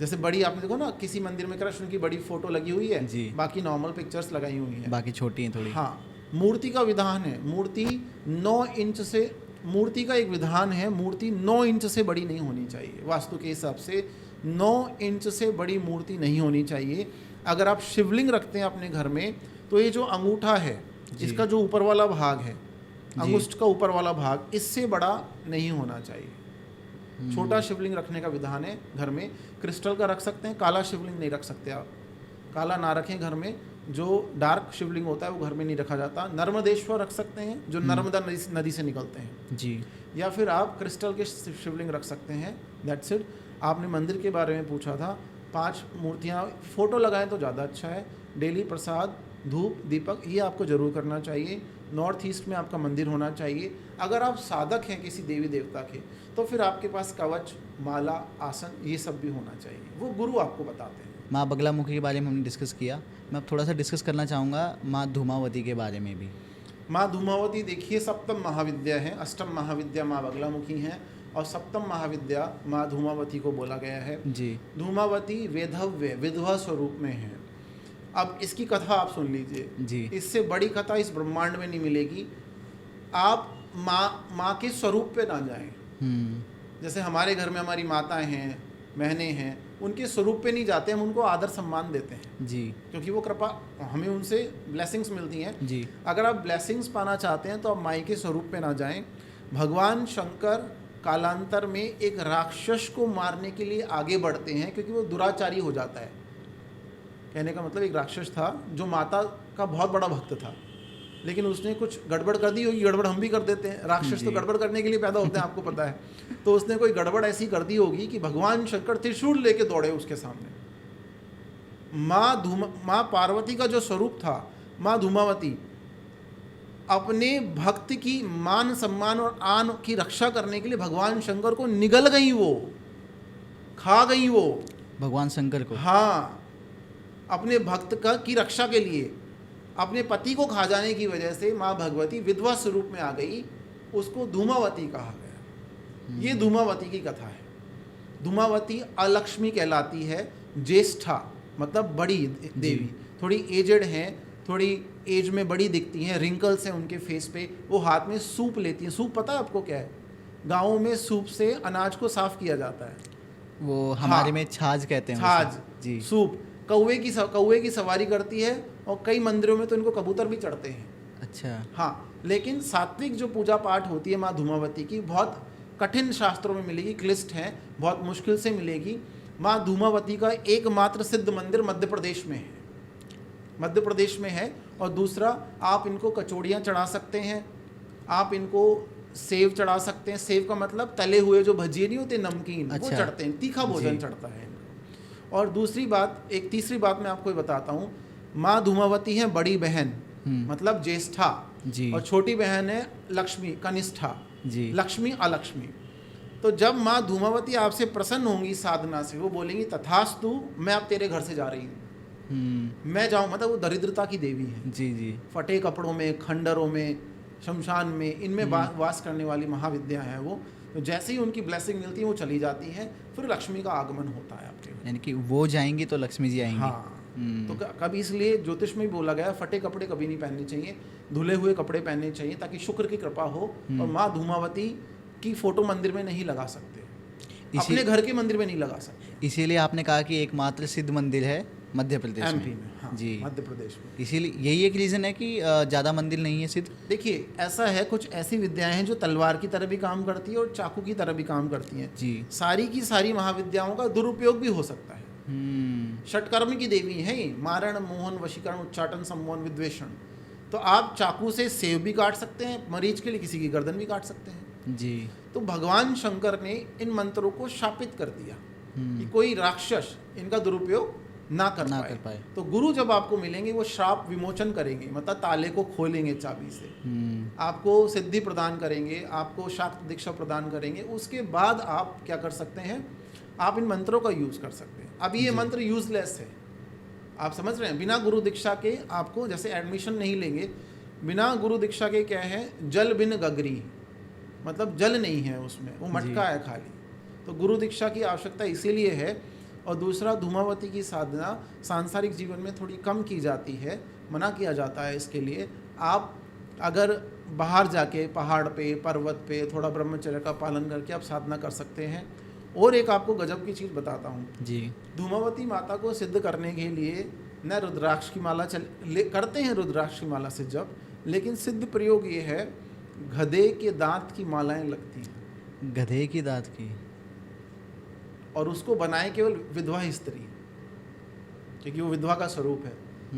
जैसे बड़ी, आपने देखो ना किसी मंदिर में कृष्ण की बड़ी फोटो लगी हुई है, बाकी नॉर्मल पिक्चर्स लगाई हुई हैं, बाकी छोटी हैं थोड़ी। हाँ, मूर्ति का विधान है, मूर्ति 9 इंच से, मूर्ति का एक विधान है, मूर्ति 9 इंच से बड़ी नहीं होनी चाहिए। वास्तु के हिसाब से 9 इंच से बड़ी मूर्ति नहीं होनी चाहिए। अगर आप शिवलिंग रखते हैं अपने घर में, तो ये जो अंगूठा है, इसका जो ऊपर वाला भाग है, अंगुष्ठ का ऊपर वाला भाग, इससे बड़ा नहीं होना चाहिए। छोटा शिवलिंग रखने का विधान है घर में। क्रिस्टल का रख सकते हैं, काला शिवलिंग नहीं रख सकते आप, काला ना रखें घर में। जो डार्क शिवलिंग होता है वो घर में नहीं रखा जाता। नर्मदेश्वर रख सकते हैं, जो नर्मदा नदी से निकलते हैं जी, या फिर आप क्रिस्टल के शिवलिंग रख सकते हैं। That's it. आपने मंदिर के बारे में पूछा था, 5 मूर्तियाँ, फ़ोटो लगाएं तो ज़्यादा अच्छा है। डेली प्रसाद, धूप, दीपक, ये आपको ज़रूर करना चाहिए। नॉर्थ ईस्ट में आपका मंदिर होना चाहिए। अगर आप साधक हैं किसी देवी देवता के, तो फिर आपके पास कवच, माला, आसन, ये सब भी होना चाहिए, वो गुरु आपको बताते हैं। माँ बगलामुखी के बारे में हमने डिस्कस किया, मैं अब थोड़ा सा डिस्कस करना चाहूँगा माँ धूमावती के बारे में भी। माँ धूमावती देखिए, सप्तम महाविद्या है। अष्टम महाविद्या माँ बगलामुखी हैं और सप्तम महाविद्या माँ धूमावती को बोला गया है जी। धूमावती वेधव्य, विधवा स्वरूप में है। अब इसकी कथा आप सुन लीजिए जी। इससे बड़ी कथा इस ब्रह्मांड में नहीं मिलेगी। आप माँ के स्वरूप पे ना जाएं। जैसे हमारे घर में हमारी माताएं हैं, बहनें हैं, उनके स्वरूप पे नहीं जाते, हम उनको आदर सम्मान देते हैं जी, क्योंकि वो कृपा, हमें उनसे ब्लेसिंग्स मिलती हैं जी। अगर आप ब्लेसिंग्स पाना चाहते हैं तो आप माई के स्वरूप पे ना जाएं। भगवान शंकर कालांतर में एक राक्षस को मारने के लिए आगे बढ़ते हैं क्योंकि वो दुराचारी हो जाता है। कहने का मतलब, एक राक्षस था जो माता का बहुत बड़ा भक्त था, लेकिन उसने कुछ गड़बड़ कर दी होगी। गड़बड़ हम भी कर देते हैं, राक्षस तो गड़बड़ करने के लिए पैदा होते हैं, आपको पता है। तो उसने कोई गड़बड़ ऐसी कर दी होगी कि भगवान शंकर त्रिशूल लेके दौड़े उसके सामने। माँ पार्वती का जो स्वरूप था, माँ धूमावती, अपने भक्त की मान सम्मान और आन की रक्षा करने के लिए भगवान शंकर को निगल गई, वो खा गई, वो भगवान शंकर को, हाँ, अपने भक्त की रक्षा के लिए अपने पति को खा जाने की वजह से माँ भगवती विधवा स्वरूप में आ गई, उसको धूमावती कहा गया। ये धूमावती की कथा है। धूमावती अलक्ष्मी कहलाती है, ज्येष्ठा मतलब बड़ी देवी, थोड़ी एजेड हैं, थोड़ी एज में बड़ी दिखती हैं, रिंकल्स हैं उनके फेस पे। वो हाथ में सूप लेती हैं। सूप पता है आपको क्या है? गाँव में सूप से अनाज को साफ किया जाता है। वो हमारे हाँ, में छाछ कहते हैं छाछ, उसे। जी। सूप। कौवे की सवारी करती है, और कई मंदिरों में तो इनको कबूतर भी चढ़ते हैं। अच्छा। हाँ, लेकिन सात्विक जो पूजा पाठ होती है माँ धूमावती की, बहुत कठिन शास्त्रों में मिलेगी, क्लिष्ट है, बहुत मुश्किल से मिलेगी। माँ धूमावती का एकमात्र सिद्ध मंदिर मध्य प्रदेश में है, मध्य प्रदेश में है। और दूसरा, आप इनको कचौड़ियाँ चढ़ा सकते हैं, आप इनको सेव चढ़ा सकते हैं। सेव का मतलब तले हुए जो भजिए नहीं होते, नमकीन, वो अच्छा। चढ़ते हैं, तीखा भोजन चढ़ता है इनको। और दूसरी बात, एक तीसरी बात मैं आपको बताता हूँ। माँ धूमावती है बड़ी बहन, मतलब ज्येष्ठा, जी। और छोटी बहन है लक्ष्मी, कनिष्ठा, जी। लक्ष्मी अलक्ष्मी। तो जब माँ धूमावती आपसे प्रसन्न होंगी साधना से, वो बोलेंगी तथास्तु, मैं अब तेरे घर से जा रही हूँ, मैं जाऊँ। मतलब वो दरिद्रता की देवी है। जी जी। फटे कपड़ों में, खंडरों में, शमशान में, इनमें वास करने वाली महाविद्या है वो। तो जैसे ही उनकी ब्लेसिंग मिलती है, वो चली जाती है, फिर लक्ष्मी का आगमन होता है आपके घर। यानी कि वो जाएंगी तो लक्ष्मी जी आएंगी। हाँ। तो कभी इसलिए ज्योतिष में भी बोला गया, फटे कपड़े कभी नहीं पहनने चाहिए, धुले हुए कपड़े पहनने चाहिए, ताकि शुक्र की कृपा हो। और माँ धूमावती की फोटो मंदिर में नहीं लगा सकते, अपने घर के मंदिर में नहीं लगा सकते। इसीलिए आपने कहा कि एकमात्र सिद्ध मंदिर है मध्य प्रदेश एमपी में। में, हाँ, जी। मध्य प्रदेश में। इसीलिए यही एक रीज़न है कि ज़्यादा मंदिर नहीं है सिद्ध। देखिए, ऐसा है, कुछ ऐसी विद्याएं हैं जो तलवार की तरह भी काम करती है और चाकू की तरह भी काम करती हैं। जी। सारी की सारी महाविद्याओं का दुरुपयोग भी हो सकता है। षटकर्म की देवी है ये, मारण, मोहन, वशीकरण, उच्चाटन, सम्मोहन, विद्वेषण। तो आप चाकू से सेव भी काट सकते हैं, मरीज के लिए किसी की गर्दन भी काट सकते हैं। जी। तो भगवान शंकर ने इन मंत्रों को शापित कर दिया कि कोई राक्षस इनका दुरुपयोग ना कर पाए। तो गुरु जब आपको मिलेंगे, वो श्राप विमोचन करेंगे, मतलब ताले को खोलेंगे चाबी से, आपको सिद्धि प्रदान करेंगे, आपको शाक्त दीक्षा प्रदान करेंगे। उसके बाद आप क्या कर सकते हैं, आप इन मंत्रों का यूज़ कर सकते हैं। अभी ये मंत्र यूजलेस है, आप समझ रहे हैं। बिना गुरु दीक्षा के आपको, जैसे एडमिशन नहीं लेंगे, बिना गुरु दीक्षा के क्या है, जल बिन गगरी, मतलब जल नहीं है उसमें, वो मटका है खाली। तो गुरु दीक्षा की आवश्यकता इसीलिए है। और दूसरा, धूमावती की साधना सांसारिक जीवन में थोड़ी कम की जाती है, मना किया जाता है इसके लिए। आप अगर बाहर जाके पहाड़ पे, पर्वत पे थोड़ा ब्रह्मचर्य का पालन करके आप साधना कर सकते हैं। और एक आपको गजब की चीज़ बताता हूँ जी। धूमावती माता को सिद्ध करने के लिए न रुद्राक्ष की माला करते हैं, रुद्राक्ष की माला से जब, लेकिन सिद्ध प्रयोग ये है, गधे के दांत की मालाएं लगती हैं। गधे की दांत की? और उसको बनाए केवल विधवा स्त्री, क्योंकि वो विधवा का स्वरूप है।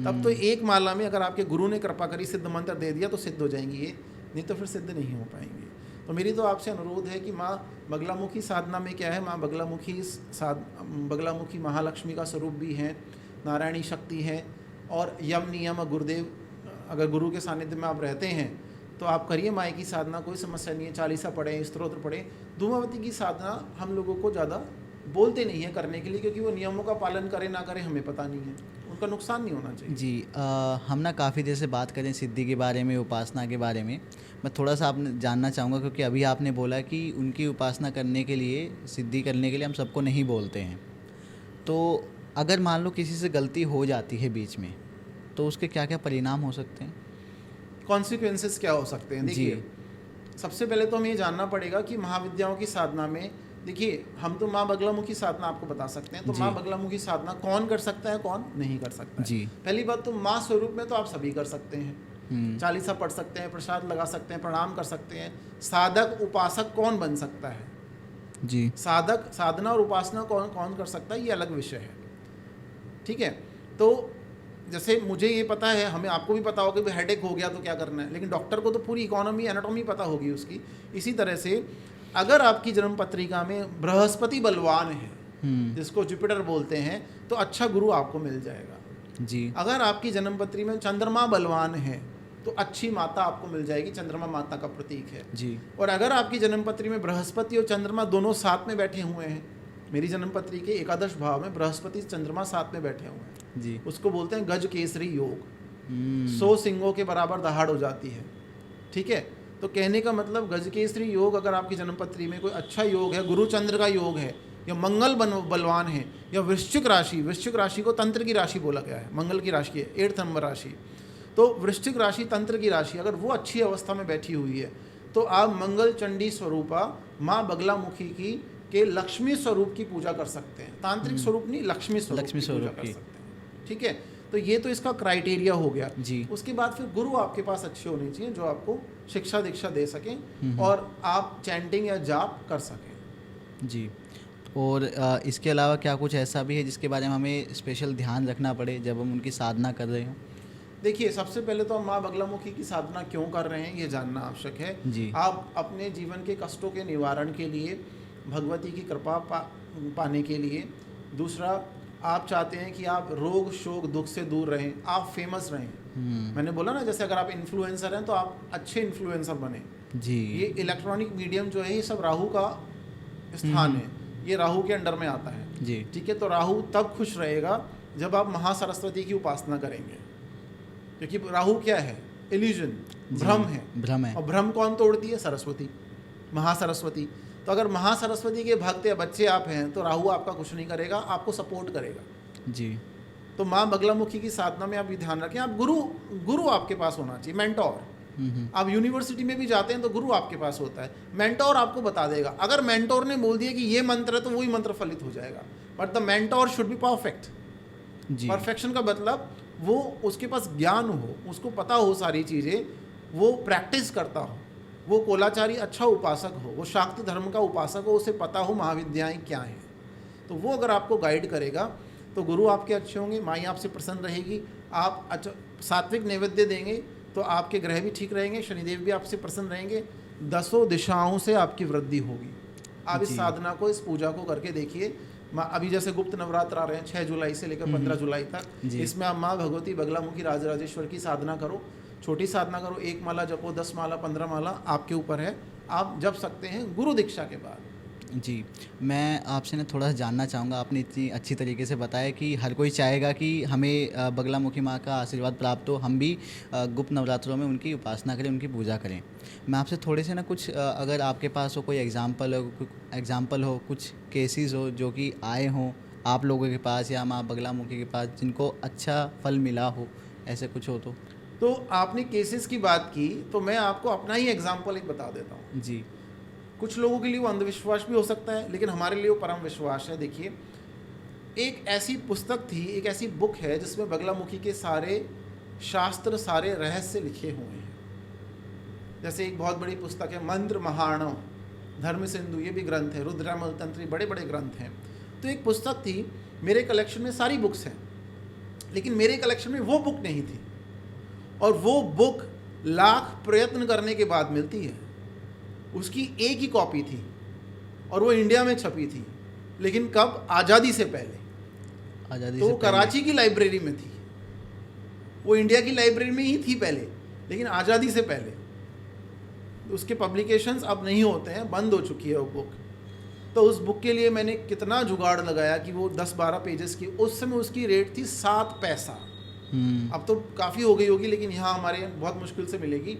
तब तो एक माला में अगर आपके गुरु ने कृपा करी, सिद्ध मंत्र दे दिया, तो सिद्ध हो जाएंगी ये, नहीं तो फिर सिद्ध नहीं हो पाएंगे। तो मेरी तो आपसे अनुरोध है कि माँ बगलामुखी साधना में क्या है, माँ बगलामुखी महालक्ष्मी का स्वरूप भी हैं, नारायणी शक्ति है। और यम नियम गुरुदेव, अगर गुरु के सानिध्य में आप रहते हैं तो आप करिए माँ की साधना, कोई समस्या नहीं है। चालीसा पढ़ें, स्तोत्र पढ़ें। धूमावती की साधना हम लोगों को ज़्यादा बोलते नहीं है करने के लिए, क्योंकि वो नियमों का पालन करें ना करें हमें पता नहीं है, उनका नुकसान नहीं होना चाहिए। जी। हम ना काफ़ी देर से बात करें सिद्धि के बारे में, उपासना के बारे में। मैं थोड़ा सा आपने जानना चाहूँगा, क्योंकि अभी आपने बोला कि उनकी उपासना करने के लिए, सिद्धि करने के लिए हम सबको नहीं बोलते हैं। तो अगर मान लो किसी से गलती हो जाती है बीच में, तो उसके क्या क्या परिणाम हो सकते हैं, कॉन्सिक्वेंसेस क्या हो सकते हैं? देखिए, सबसे पहले तो हमें ये जानना पड़ेगा कि महाविद्याओं की साधना में, देखिए हम तो माँ बगलामुखी साधना आपको बता सकते हैं। तो माँ बगलामुखी साधना कौन कर सकता है, कौन नहीं कर सकता है। जी। पहली बात तो माँ स्वरूप में तो आप सभी कर सकते हैं, चालीसा पढ़ सकते हैं, प्रसाद लगा सकते हैं, प्रणाम कर सकते हैं। साधक उपासक कौन बन सकता है? जी। साधक, साधना और उपासना कौन कौन कर सकता है, ये अलग विषय है। ठीक है। तो जैसे मुझे ये पता है, हमें, आपको भी पता होगा कि हेडेक हो गया तो क्या करना है, लेकिन डॉक्टर को तो पूरी इकोनॉमी, एनाटॉमी पता होगी उसकी। इसी तरह से अगर आपकी जन्म पत्रिका में बृहस्पति बलवान है, जिसको जुपिटर बोलते हैं, तो अच्छा गुरु आपको मिल जाएगा। जी। अगर आपकी जन्म पत्री में चंद्रमा बलवान है, तो अच्छी माता आपको मिल जाएगी, चंद्रमा माता का प्रतीक है। जी। और अगर आपकी जन्म पत्री में बृहस्पति और चंद्रमा दोनों साथ में बैठे हुए हैं, मेरी जन्म पत्री के एकादश भाव में बृहस्पति चंद्रमा साथ में बैठे हुए हैं, जी, उसको बोलते हैं गज केसरी योग। 100 सिंगों के बराबर दहाड़ हो जाती है। ठीक है। तो कहने का मतलब गजकेसरी योग अगर आपकी जन्मपत्री में कोई अच्छा योग है, गुरु चंद्र का योग है, या मंगल बलवान है, या वृश्चिक राशि को तंत्र की राशि बोला गया है, मंगल की राशि है 8th नंबर राशि, तो वृश्चिक राशि तंत्र की राशि अगर वो अच्छी अवस्था में बैठी हुई है तो आप मंगल चंडी स्वरूपा माँ बगलामुखी की के लक्ष्मी स्वरूप की पूजा कर सकते हैं। तांत्रिक स्वरूप नहीं, लक्ष्मी स्वरूप की पूजा कर सकते हैं। ठीक है, तो ये तो इसका क्राइटेरिया हो गया जी। उसके बाद फिर गुरु आपके पास अच्छे होने चाहिए जो आपको शिक्षा दीक्षा दे सकें और आप चैंटिंग या जाप कर सकें। जी। और इसके अलावा क्या कुछ ऐसा भी है जिसके बारे में हमें स्पेशल ध्यान रखना पड़े जब हम उनकी साधना कर रहे हों? देखिए, सबसे पहले तो हम माँ बगलामुखी की साधना क्यों कर रहे हैं ये जानना आवश्यक है जी। आप अपने जीवन के कष्टों के निवारण के लिए, भगवती की कृपा पाने के लिए, दूसरा आप चाहते हैं कि आप रोग शोक दुख से दूर रहें, आप फेमस रहें। मैंने बोला ना, जैसे अगर आप इन्फ्लुएंसर हैं तो आप अच्छे इन्फ्लुएंसर बने जी। ये इलेक्ट्रॉनिक मीडियम जो है ये सब राहु का स्थान है, ये राहु के अंडर में आता है जी। ठीक है, तो राहु तब खुश रहेगा जब आप महासरस्वती की उपासना करेंगे, क्योंकि राहु क्या है? इल्यूजन, भ्रम है। भ्रम है। और भ्रम कौन तोड़ती है? सरस्वती, महासरस्वती। तो अगर महासरस्वती के भक्त या बच्चे आप हैं तो राहु आपका कुछ नहीं करेगा, आपको सपोर्ट करेगा जी। तो माँ बगलामुखी की साधना में आप ये ध्यान रखें, आप गुरु आपके पास होना चाहिए, मेंटोर। आप यूनिवर्सिटी में भी जाते हैं तो गुरु आपके पास होता है, मेंटोर आपको बता देगा। अगर मेंटोर ने बोल दिया कि ये मंत्र है तो वही मंत्र फलित हो जाएगा, but the mentor should be perfect. जी। परफेक्शन का मतलब वो उसके पास ज्ञान हो, उसको पता हो सारी चीज़ें, वो प्रैक्टिस करता हो, वो कोलाचारी अच्छा उपासक हो, वो शाक्त धर्म का उपासक हो, उसे पता हो महाविद्याएं क्या हैं। तो वो अगर आपको गाइड करेगा तो गुरु आपके अच्छे होंगे, माई आपसे प्रसन्न रहेगी, आप अच्छा सात्विक नैवेद्य देंगे तो आपके ग्रह भी ठीक रहेंगे, शनिदेव भी आपसे प्रसन्न रहेंगे, 10 दिशाओं से आपकी वृद्धि होगी। आप इस साधना को, इस पूजा को करके देखिए। अभी जैसे गुप्त नवरात्र आ रहे हैं 6 जुलाई से लेकर 15 जुलाई तक, इसमें आप माँ भगवती बगलामुखी राजराजेश्वर की साधना करो, छोटी साधना करो, 1 माला जपो, 10 माला, 15 माला, आपके ऊपर है, आप जप सकते हैं गुरु दीक्षा के बाद। जी। मैं आपसे ना थोड़ा सा जानना चाहूँगा, आपने इतनी अच्छी तरीके से बताया कि हर कोई चाहेगा कि हमें बगलामुखी माँ का आशीर्वाद प्राप्त हो, हम भी गुप्त नवरात्रों में उनकी उपासना करें, उनकी पूजा करें। मैं आपसे थोड़े से ना कुछ अगर आपके पास हो कोई एग्जाम्पल हो, कुछ केसेस हो जो कि आए हों आप लोगों के पास या माँ बगलामुखी के पास, जिनको अच्छा फल मिला हो, ऐसे कुछ हो तो आपने केसेस की बात की तो मैं आपको अपना ही एग्जाम्पल एक बता देता हूँ। जी। कुछ लोगों के लिए वो अंधविश्वास भी हो सकता है, लेकिन हमारे लिए वो परम विश्वास है। देखिए, एक ऐसी पुस्तक थी, एक ऐसी बुक है जिसमें बगलामुखी के सारे शास्त्र, सारे रहस्य लिखे हुए हैं। जैसे एक बहुत बड़ी पुस्तक है मंत्र महाणव, धर्म सिंधु, ये भी ग्रंथ है, रुद्रामल तंत्री, बड़े बड़े ग्रंथ हैं। तो एक पुस्तक थी, मेरे कलेक्शन में सारी बुक्स हैं, लेकिन मेरे कलेक्शन में वो बुक नहीं थी, और वो बुक लाख प्रयत्न करने के बाद मिलती है। उसकी एक ही कॉपी थी और वो इंडिया में छपी थी, लेकिन कब? आज़ादी से पहले। आज़ादी तो से वो कराची की लाइब्रेरी में थी, वो इंडिया की लाइब्रेरी में ही थी पहले, लेकिन आज़ादी से पहले। उसके पब्लिकेशंस अब नहीं होते हैं, बंद हो चुकी है वो बुक। तो उस बुक के लिए मैंने कितना जुगाड़ लगाया कि वो 10-12 पेजेस की, उस समय उसकी रेट थी 7 पैसा। अब तो काफ़ी हो गई होगी, लेकिन यहाँ हमारे यहाँ बहुत मुश्किल से मिलेगी।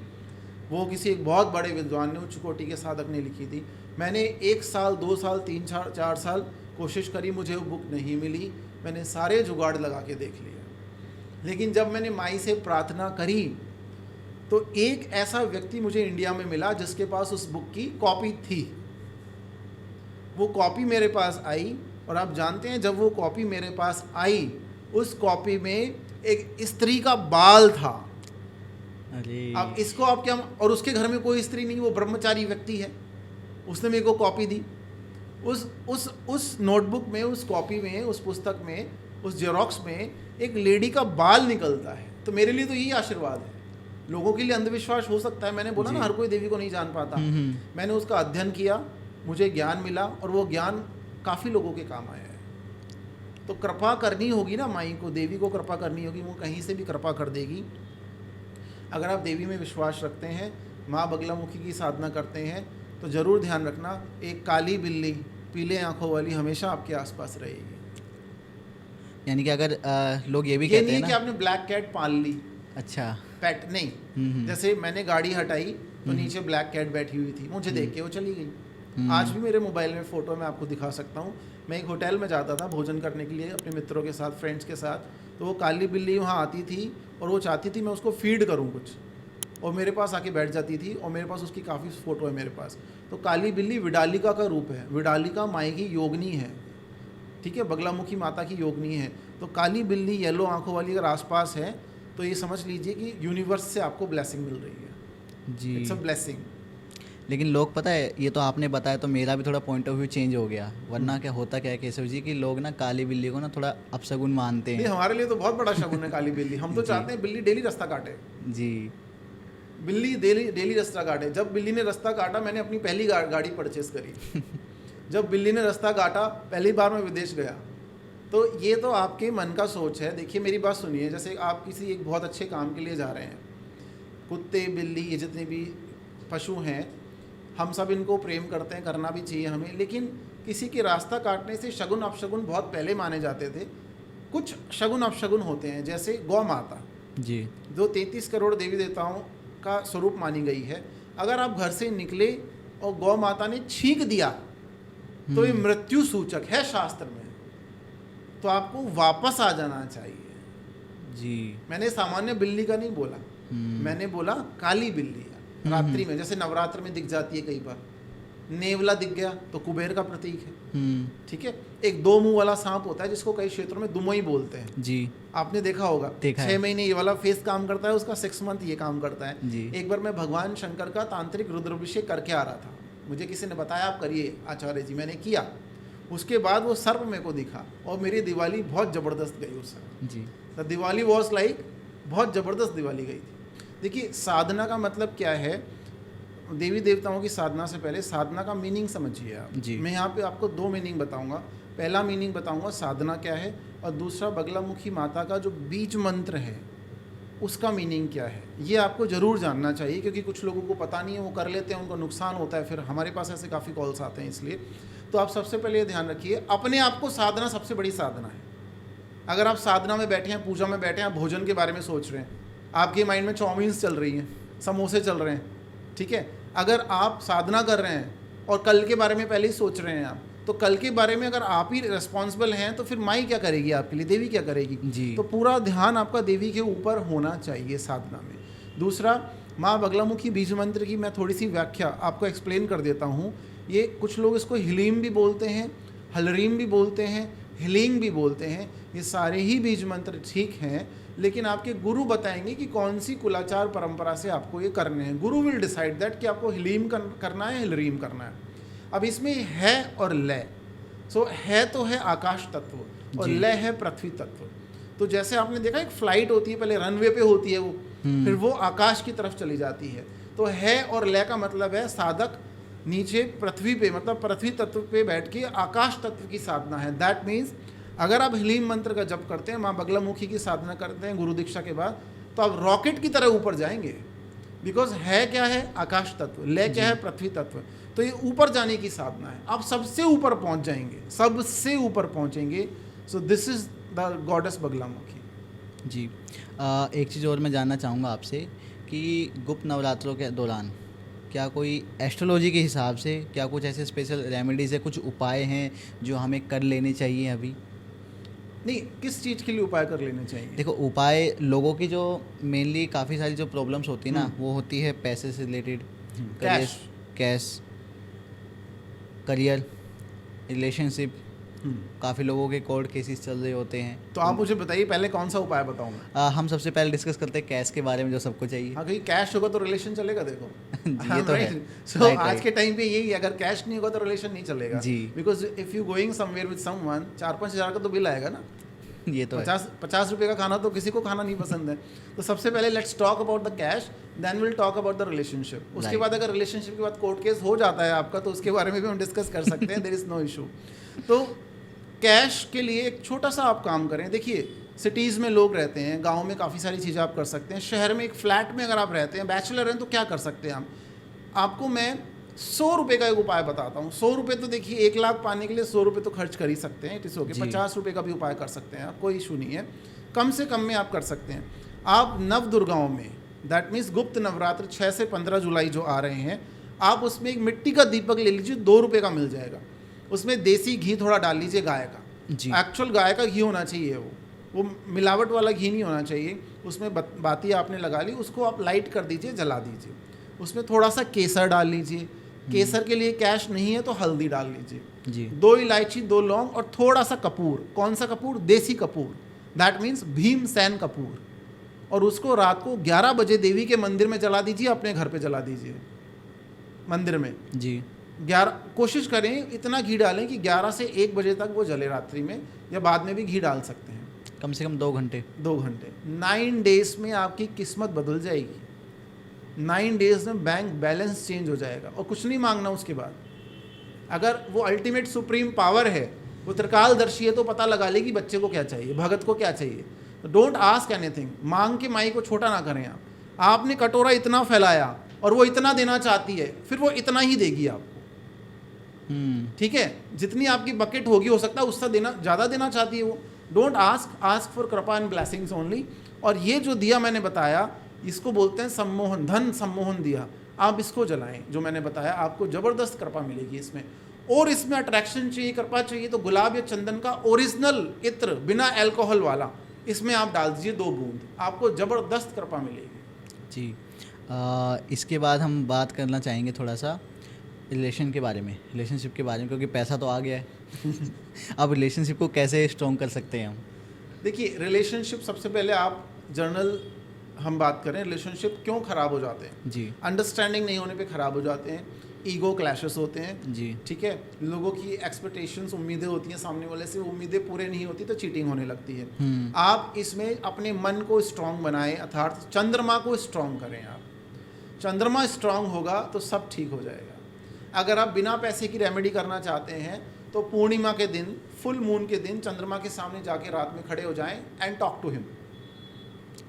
वो किसी एक बहुत बड़े विद्वान ने, उच्च कोटि के साधक ने लिखी थी। मैंने 1 साल, 2 साल, 3-4 साल कोशिश करी, मुझे वो बुक नहीं मिली। मैंने सारे जुगाड़ लगा के देख लिया, लेकिन जब मैंने माई से प्रार्थना करी तो एक ऐसा व्यक्ति मुझे इंडिया में मिला जिसके पास उस बुक की कॉपी थी। वो कॉपी मेरे पास आई, और आप जानते हैं जब वो कॉपी मेरे पास आई, उस कॉपी में एक स्त्री का बाल था। अरे अब इसको आप क्या, और उसके घर में कोई स्त्री नहीं, वो ब्रह्मचारी व्यक्ति है, उसने मेरे को कॉपी दी। उस नोटबुक में, उस कॉपी में, उस पुस्तक में, उस जेरोक्स में एक लेडी का बाल निकलता है। तो मेरे लिए तो यही आशीर्वाद है। लोगों के लिए अंधविश्वास हो सकता है, मैंने बोला ना हर कोई देवी को नहीं जान पाता। मैंने उसका अध्ययन किया, मुझे ज्ञान मिला, और वो ज्ञान काफ़ी लोगों के काम आया है। तो कृपा करनी होगी ना माई को, देवी को कृपा करनी होगी, वो कहीं से भी कृपा कर देगी। अगर आप देवी में विश्वास रखते हैं, माँ बगलामुखी की साधना करते हैं, तो ज़रूर ध्यान रखना, एक काली बिल्ली पीले आंखों वाली हमेशा आपके आसपास रहेगी। यानी कि अगर लोग ये भी ये कहते नहीं हैं कि ना। आपने ब्लैक कैट पाल ली, अच्छा। पेट नहीं। जैसे मैंने गाड़ी हटाई तो नीचे ब्लैक कैट बैठी हुई थी, मुझे देख के वो चली गई। आज भी मेरे मोबाइल में फ़ोटो मैं आपको दिखा सकता हूँ। मैं एक होटल में जाता था भोजन करने के लिए अपने मित्रों के साथ, फ्रेंड्स के साथ, तो वो काली बिल्ली वहाँ आती थी और वो चाहती थी मैं उसको फीड करूँ कुछ, और मेरे पास आके बैठ जाती थी, और मेरे पास उसकी काफ़ी फ़ोटो है मेरे पास। तो काली बिल्ली विडालिका का रूप है, विडालिका माई की योगिनी है, ठीक है, बगलामुखी माता की योगिनी है। तो काली बिल्ली येलो आंखों वाली अगर आसपास है तो ये समझ लीजिए कि यूनिवर्स से आपको ब्लेसिंग मिल रही है। जी। It's a blessing. लेकिन लोग, पता है, ये तो आपने बताया तो मेरा भी थोड़ा पॉइंट ऑफ व्यू चेंज हो गया। वरना क्या होता क्या है केशव जी कि लोग ना काली बिल्ली को ना थोड़ा अपशगुन मानते नहीं, हैं। हमारे लिए तो बहुत बड़ा शगुन है काली बिल्ली। हम तो चाहते हैं बिल्ली डेली रास्ता काटे, जी। बिल्ली डेली रास्ता काटे। जब बिल्ली ने रास्ता काटा, मैंने अपनी पहली गाड़ी परचेस करी। जब बिल्ली ने रास्ता काटा, पहली बार मैं विदेश गया। तो ये तो आपके मन का सोच है। देखिए मेरी बात सुनिए, जैसे आप किसी एक बहुत अच्छे काम के लिए जा रहे हैं, कुत्ते बिल्ली ये जितने भी पशु हैं, हम सब इनको प्रेम करते हैं, करना भी चाहिए हमें, लेकिन किसी के रास्ता काटने से शगुन अपशगुन बहुत पहले माने जाते थे। कुछ शगुन अपशगुन होते हैं, जैसे गौ माता जी। जो 33 करोड़ देवी देवताओं का स्वरूप मानी गई है। अगर आप घर से निकले और गौ माता ने छींक दिया तो ये मृत्यु सूचक है शास्त्र में, तो आपको वापस आ जाना चाहिए। जी। मैंने सामान्य बिल्ली का नहीं बोला, मैंने बोला काली बिल्ली रात्रि में, जैसे नवरात्र में दिख जाती है कई बार। नेवला दिख गया तो कुबेर का प्रतीक है, ठीक है। एक 2 मुंह वाला सांप होता है जिसको कई क्षेत्रों में दुमोई बोलते हैं, जी। आपने देखा होगा। देखा है। 6 महीने ये वाला फेस काम करता है उसका, 6 मंथ ये काम करता है। जी। एक बार मैं भगवान शंकर का तांत्रिक रुद्राभिषेक करके आ रहा था, मुझे किसी ने बताया आप करिए आचार्य जी, मैंने किया। उसके बाद वो सर्प मेरे को दिखा और मेरी दिवाली बहुत ज़बरदस्त गई उस समय। जी। द दिवाली वॉज लाइक, बहुत ज़बरदस्त दिवाली गई थी। देखिए साधना का मतलब क्या है, देवी देवताओं की साधना से पहले साधना का मीनिंग समझिए आप। जी। मैं यहाँ पे आपको 2 मीनिंग बताऊंगा। पहला मीनिंग बताऊंगा साधना क्या है, और दूसरा बगलामुखी माता का जो बीज मंत्र है उसका मीनिंग क्या है। ये आपको ज़रूर जानना चाहिए, क्योंकि कुछ लोगों को पता नहीं है, वो कर लेते हैं, उनको नुकसान होता है। फिर हमारे पास ऐसे काफ़ी कॉल्स आते हैं। इसलिए तो आप सबसे पहले ये ध्यान रखिए, अपने आप को साधना सबसे बड़ी साधना है। अगर आप साधना में बैठे हैं, पूजा में बैठे हैं, आप भोजन के बारे में सोच रहे हैं, आपके माइंड में चाउमीन्स चल रही हैं, समोसे चल रहे हैं, ठीक है। अगर आप साधना कर रहे हैं और कल के बारे में पहले ही सोच रहे हैं आप, तो कल के बारे में अगर आप ही रिस्पॉन्सिबल हैं तो फिर माई क्या करेगी आपके लिए, देवी क्या करेगी जी। तो पूरा ध्यान आपका देवी के ऊपर होना चाहिए साधना में। दूसरा, माँ बगलामुखी बीज मंत्र की मैं थोड़ी सी व्याख्या आपको एक्सप्लेन कर देता हूँ। ये कुछ लोग इसको हिलीम भी बोलते हैं, हलरीम भी बोलते हैं, हिलिंग भी बोलते हैं। ये सारे ही बीज मंत्र ठीक हैं, लेकिन आपके गुरु बताएंगे कि कौन सी कुलाचार परंपरा से आपको ये करने हैं। गुरु विल डिसाइड दैट कि आपको हिलीम करना है, हिलरीम करना है। अब इसमें है और लय, सो है तो है आकाश तत्व और लय है पृथ्वी तत्व। तो जैसे आपने देखा एक फ्लाइट होती है, पहले रनवे पे होती है वो, फिर वो आकाश की तरफ चली जाती है। तो है और लय का मतलब है साधक नीचे पृथ्वी पे, मतलब पृथ्वी तत्व पे बैठ के आकाश तत्व की साधना है। दैट मीन्स अगर आप हिलीम मंत्र का जप करते हैं, माँ बगलामुखी की साधना करते हैं गुरु दीक्षा के बाद, तो आप रॉकेट की तरह ऊपर जाएंगे। बिकॉज है क्या है, आकाश तत्व, लय क्या है, पृथ्वी तत्व। तो ये ऊपर जाने की साधना है, आप सबसे ऊपर पहुंच जाएंगे, सबसे ऊपर पहुंचेंगे। So this is the goddess Baglamukhi. जी। एक चीज़ और मैं जानना चाहूँगा आपसे कि गुप्त नवरात्रों के दौरान क्या कोई एस्ट्रोलॉजी के हिसाब से क्या कुछ ऐसे स्पेशल रेमेडीज़ है, कुछ उपाय हैं जो हमें कर लेने चाहिए अभी? नहीं, किस चीज़ के लिए उपाय कर लेने चाहिए? देखो, उपाय लोगों की जो मेनली काफ़ी सारी जो प्रॉब्लम्स होती है ना, वो होती है पैसे से रिलेटेड, कैश, करियर, रिलेशनशिप। काफ़ी लोगों के कोर्ट केसेस चल रहे होते हैं। तो आप मुझे बताइए पहले कौन सा उपाय बताऊं मैं? हम सबसे पहले डिस्कस करते हैं कैश के बारे में, जो सबको चाहिए। हाँ, क्योंकि कैश होगा तो रिलेशन चलेगा। देखो ये तो है। सो आज के टाइम पे यही, अगर कैश नहीं होगा तो रिलेशन नहीं चलेगा। जी। Because if you going somewhere with someone, 4-5 हज़ार का तो बिल आएगा ना। ये तो 50 रुपये का खाना तो किसी को खाना नहीं पसंद है। तो सबसे पहले let's talk about the cash, then will talk about the relationship. उसके बाद अगर रिलेशनशिप के बाद कोर्ट केस हो जाता है आपका, तो उसके बारे में भी हम डिस्कस कर सकते हैं। There is no issue. तो कैश के लिए एक छोटा सा आप काम करें। देखिए, सिटीज़ में लोग रहते हैं, गांव में काफ़ी सारी चीज़ें आप कर सकते हैं। शहर में एक फ्लैट में अगर आप रहते हैं, बैचलर हैं, तो क्या कर सकते हैं हम? आपको मैं 100 रुपये का एक उपाय बताता हूँ। 100 रुपये तो देखिए 1 लाख पाने के लिए 100 रुपये तो खर्च कर ही सकते हैं, इट इज़ ओके। 50 रुपये का भी उपाय कर सकते हैं आप, कोई इशू नहीं है। कम से कम में आप कर सकते हैं। आप नव दुर्गाओं में दैट मीन्स गुप्त नवरात्र 6 से 15 जुलाई जो आ रहे हैं, आप उसमें एक मिट्टी का दीपक ले लीजिए, 2 रुपये का मिल जाएगा। उसमें देसी घी थोड़ा डाल लीजिए, गाय का, जी एक्चुअल गाय का घी होना चाहिए, वो मिलावट वाला घी नहीं होना चाहिए। उसमें बाती आपने लगा ली, उसको आप लाइट कर दीजिए, जला दीजिए। उसमें थोड़ा सा केसर डाल लीजिए, केसर के लिए कैश नहीं है तो हल्दी डाल लीजिए, जी 2 इलायची, 2 लौंग और थोड़ा सा कपूर। कौन सा कपूर? देसी कपूर, दैट मीन्स भीमसेन कपूर। और उसको रात को 11 बजे देवी के मंदिर में जला दीजिए, अपने घर पे जला दीजिए मंदिर में। जी 11 कोशिश करें इतना घी डालें कि 11 से 1 बजे तक वो जले रात्रि में, या बाद में भी घी डाल सकते हैं। कम से कम 2 घंटे। 2 घंटे। 9 डेज में आपकी किस्मत बदल जाएगी। 9 डेज में बैंक बैलेंस चेंज हो जाएगा और कुछ नहीं मांगना उसके बाद। अगर वो अल्टीमेट सुप्रीम पावर है, वो त्रिकालदर्शी है, तो पता लगा लेगी बच्चे को क्या चाहिए, भगत को क्या चाहिए। डोंट आस्क एनीथिंग, मांग के माई को छोटा ना करें आप। आपने कटोरा इतना फैलाया और वो इतना देना चाहती है, फिर वो इतना ही देगी आपको, ठीक है। जितनी आपकी बकेट होगी, हो सकता है उससे देना ज़्यादा देना चाहती है वो। डोंट आस्क फॉर कृपा एंड ब्लेसिंग्स ओनली। और ये जो दिया मैंने बताया, इसको बोलते हैं सम्मोहन, धन सम्मोहन दिया। आप इसको जलाएं, जो मैंने बताया, आपको ज़बरदस्त कृपा मिलेगी इसमें। और इसमें अट्रैक्शन चाहिए, कृपा चाहिए, तो गुलाब या चंदन का ओरिजिनल इत्र, बिना अल्कोहल वाला, इसमें आप डाल दीजिए 2 बूंद, आपको ज़बरदस्त कृपा मिलेगी। जी इसके बाद हम बात करना चाहेंगे थोड़ा सा रिलेशन के बारे में, रिलेशनशिप के बारे में, क्योंकि पैसा तो आ गया है अब रिलेशनशिप को कैसे स्ट्रॉन्ग कर सकते हैं हम? देखिए, रिलेशनशिप सबसे पहले आप जर्नल हम बात करें, रिलेशनशिप क्यों ख़राब हो जाते हैं? जी अंडरस्टैंडिंग नहीं होने पे ख़राब हो जाते हैं, ईगो क्लैशेस होते हैं, जी ठीक है। लोगों की एक्सपेक्टेशंस, उम्मीदें होती हैं सामने वाले से, वो उम्मीदें पूरे नहीं होती तो चीटिंग होने लगती है। आप इसमें अपने मन को स्ट्रांग बनाएं, अर्थात चंद्रमा को स्ट्रांग करें। आप चंद्रमा स्ट्रांग होगा तो सब ठीक हो जाएगा। अगर आप बिना पैसे की रेमेडी करना चाहते हैं तो पूर्णिमा के दिन, फुल मून के दिन चंद्रमा के सामने जाके रात में खड़े हो जाएं एंड टॉक टू हिम।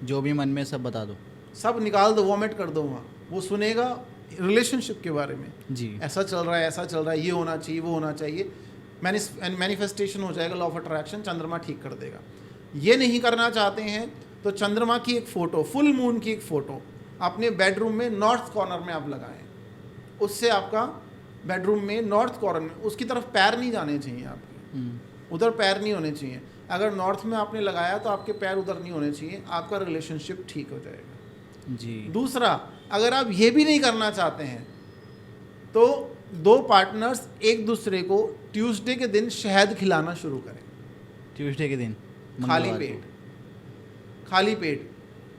जो भी मन में सब बता दो, सब निकाल दो, वॉमिट कर दो वहाँ, वो सुनेगा रिलेशनशिप के बारे में। जी ऐसा चल रहा है, ऐसा चल रहा है, ये होना चाहिए, वो होना चाहिए, मैनिफेस्टेशन हो जाएगा, लॉ ऑफ अट्रैक्शन, चंद्रमा ठीक कर देगा। ये नहीं करना चाहते हैं तो चंद्रमा की एक फ़ोटो, फुल मून की एक फ़ोटो अपने बेडरूम में नॉर्थ कॉर्नर में आप लगाएं। उससे आपका बेडरूम में नॉर्थ कॉर्नर में, उसकी तरफ पैर नहीं जाने चाहिए आपके, उधर पैर नहीं होने चाहिए। अगर नॉर्थ में आपने लगाया तो आपके पैर उधर नहीं होने चाहिए, आपका रिलेशनशिप ठीक हो जाएगा। जी दूसरा, अगर आप ये भी नहीं करना चाहते हैं तो 2 पार्टनर्स एक दूसरे को ट्यूसडे के दिन शहद खिलाना शुरू करें। ट्यूसडे के दिन खाली मंगलवार पेट, खाली पेट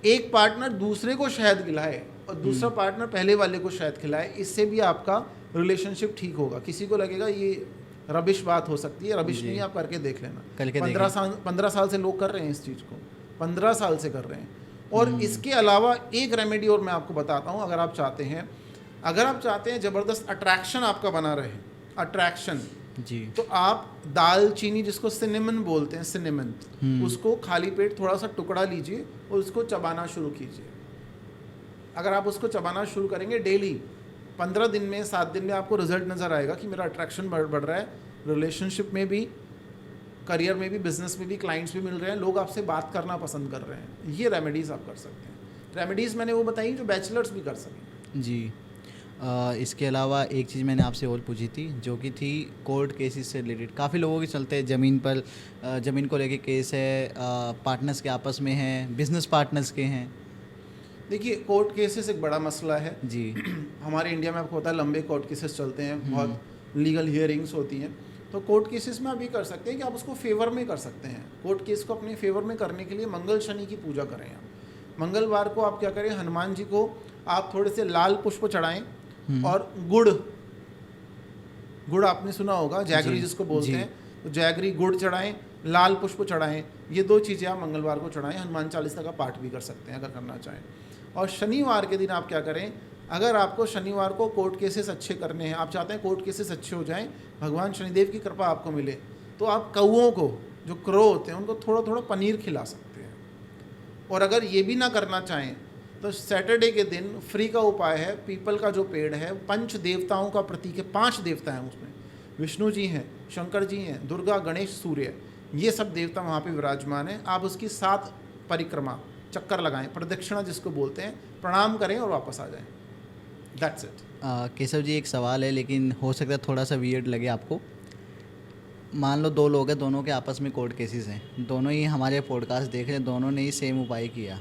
एक पार्टनर दूसरे को शहद खिलाए और दूसरा पार्टनर पहले वाले को शहद खिलाए। इससे भी आपका रिलेशनशिप ठीक होगा। किसी को लगेगा ये रबिश बात हो सकती है, रबिश नहीं, आप करके देख लेना। करके 15 साल से लोग कर रहे हैं इस चीज़ को, 15 साल से कर रहे हैं। और इसके अलावा एक रेमेडी और मैं आपको बताता हूँ। अगर आप चाहते हैं ज़बरदस्त अट्रैक्शन आपका बना रहे, अट्रैक्शन, जी तो आप दालचीनी, जिसको सिनेमन बोलते हैं, सिनेमन, उसको खाली पेट थोड़ा सा टुकड़ा लीजिए और उसको चबाना शुरू कीजिए। अगर आप उसको चबाना शुरू करेंगे डेली, 15 दिन में, 7 दिन में आपको रिजल्ट नज़र आएगा कि मेरा अट्रैक्शन बढ़ रहा है, रिलेशनशिप में भी, करियर में भी, बिजनेस में भी, क्लाइंट्स भी मिल रहे हैं, लोग आपसे बात करना पसंद कर रहे हैं। ये रेमेडीज़ आप कर सकते हैं। रेमेडीज़ मैंने वो बताई जो बैचलर्स भी कर सकें। जी इसके अलावा एक चीज़ मैंने आपसे और पूछी थी, जो कि थी कोर्ट केसेस से रिलेटेड। काफ़ी लोगों के चलते हैं, ज़मीन को लेके केस है, पार्टनर्स के आपस में हैं, बिजनेस पार्टनर्स के हैं। देखिए, कोर्ट केसेस एक बड़ा मसला है जी हमारे इंडिया में। आपको पता है लंबे कोर्ट केसेस चलते हैं, बहुत लीगल हियरिंग्स होती हैं। तो कोर्ट केसेस में आप ये कर सकते हैं कि आप उसको फेवर में कर सकते हैं। कोर्ट केस को अपने फेवर में करने के लिए मंगल शनि की पूजा करें। आप मंगलवार को आप क्या करें, हनुमान जी को आप थोड़े से लाल पुष्प चढ़ाएं और गुड़ आपने सुना होगा, जैगरी जिसको बोलते हैं, तो जैगरी गुड़ चढ़ाएं, लाल पुष्प चढ़ाएं। ये 2 चीज़ें आप मंगलवार को चढ़ाएं। हनुमान चालीसा का पाठ भी कर सकते हैं अगर करना चाहें। और शनिवार के दिन आप क्या करें, अगर आपको शनिवार को कोर्ट केसेस अच्छे करने हैं, आप चाहते हैं कोर्ट केसेस अच्छे हो जाएं, भगवान शनिदेव की कृपा आपको मिले, तो आप कौओं को, जो क्रो होते हैं, उनको थोड़ा थोड़ा पनीर खिला सकते हैं। और अगर ये भी ना करना चाहें तो सैटरडे के दिन फ्री का उपाय है, पीपल का जो पेड़ है, 5 देवताओं का प्रतीक है, 5 देवता हैं उसमें, विष्णु जी हैं, शंकर जी हैं, दुर्गा, गणेश, सूर्य, ये सब देवता वहाँ पे विराजमान हैं। आप उसकी 7 परिक्रमा चक्कर लगाएं, प्रदक्षिणा जिसको बोलते हैं, प्रणाम करें और वापस आ जाएं। That's it. केशव जी, एक सवाल है, लेकिन हो सकता है थोड़ा सा वियर्ड लगे आपको। मान लो 2 लोग हैं, दोनों के आपस में कोर्ट केसेस हैं, दोनों ही हमारे पॉडकास्ट देख रहे हैं, दोनों ने ही सेम उपाय किया,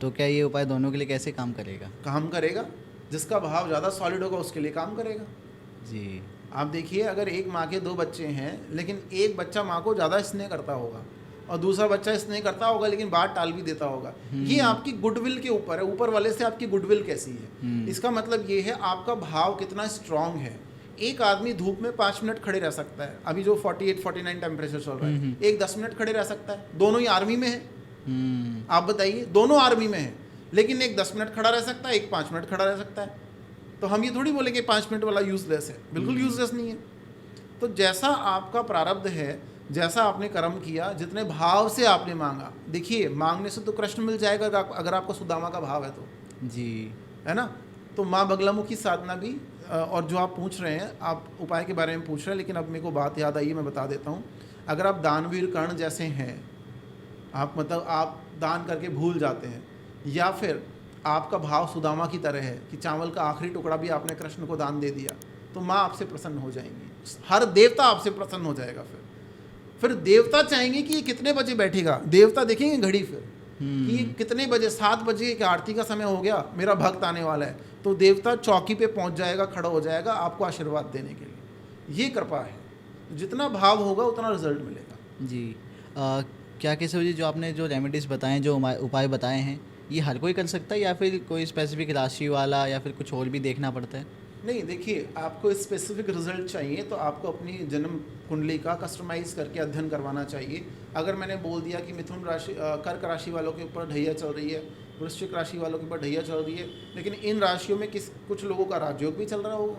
तो क्या ये उपाय दोनों के लिए कैसे काम करेगा? काम करेगा, जिसका भाव ज़्यादा सॉलिड होगा उसके लिए काम करेगा। जी। आप देखिए, अगर एक माँ के 2 बच्चे हैं, लेकिन एक बच्चा माँ को ज़्यादा स्नेह करता होगा और दूसरा बच्चा स्नेह करता होगा लेकिन बात टाल भी देता होगा, ये आपकी गुडविल के ऊपर है, ऊपर वाले से आपकी गुडविल कैसी है। इसका मतलब ये है आपका भाव कितना स्ट्रांग है। एक आदमी धूप में 5 मिनट खड़े रह सकता है, अभी जो 48-49 टेम्परेचर चल रहा है, एक 10 मिनट खड़े रह सकता है, दोनों ही आर्मी में है। आप बताइए, दोनों आर्मी में है, लेकिन एक 10 मिनट खड़ा रह सकता है, एक 5 मिनट खड़ा रह सकता है। तो हम ये थोड़ी बोलेंगे 5 मिनट वाला यूजलेस है, बिल्कुल यूजलेस नहीं है। तो जैसा आपका प्रारब्ध है, जैसा आपने कर्म किया, जितने भाव से आपने मांगा, देखिए मांगने से तो कृष्ण मिल जाएगा अगर आपको सुदामा का भाव है तो, जी, है ना। तो माँ बगलामुखी साधना भी, और जो आप पूछ रहे हैं, आप उपाय के बारे में पूछ रहे हैं, लेकिन अब मेरे को बात याद आई, मैं बता देता हूँ। अगर आप दानवीर कर्ण जैसे हैं, आप मतलब आप दान करके भूल जाते हैं, या फिर आपका भाव सुदामा की तरह है कि चावल का आखिरी टुकड़ा भी आपने कृष्ण को दान दे दिया, तो माँ आपसे प्रसन्न हो जाएंगी, हर देवता आपसे प्रसन्न हो जाएगा। फिर देवता चाहेंगे कि ये कितने बजे बैठेगा, देवता देखेंगे घड़ी फिर कि ये कितने बजे, 7 बजे की आरती का समय हो गया, मेरा भक्त आने वाला है, तो देवता चौकी पे पहुंच जाएगा, खड़ा हो जाएगा आपको आशीर्वाद देने के लिए। ये कृपा है, जितना भाव होगा उतना रिजल्ट मिलेगा। जी। क्या केशव जी, जो आपने जो रेमेडीज़ बताए, जो उपाय बताए हैं, ये हर कोई कर सकता है या फिर कोई स्पेसिफिक राशि वाला या फिर कुछ और भी देखना पड़ता है? नहीं, देखिए, आपको स्पेसिफिक रिजल्ट चाहिए तो आपको अपनी जन्म कुंडली का कस्टमाइज करके अध्ययन करवाना चाहिए। अगर मैंने बोल दिया कि मिथुन राशि, कर्क राशि वालों के ऊपर ढैया चल रही है, वृश्चिक राशि वालों के ऊपर ढैया चल रही है, लेकिन इन राशियों में कुछ लोगों का राजयोग भी चल रहा होगा,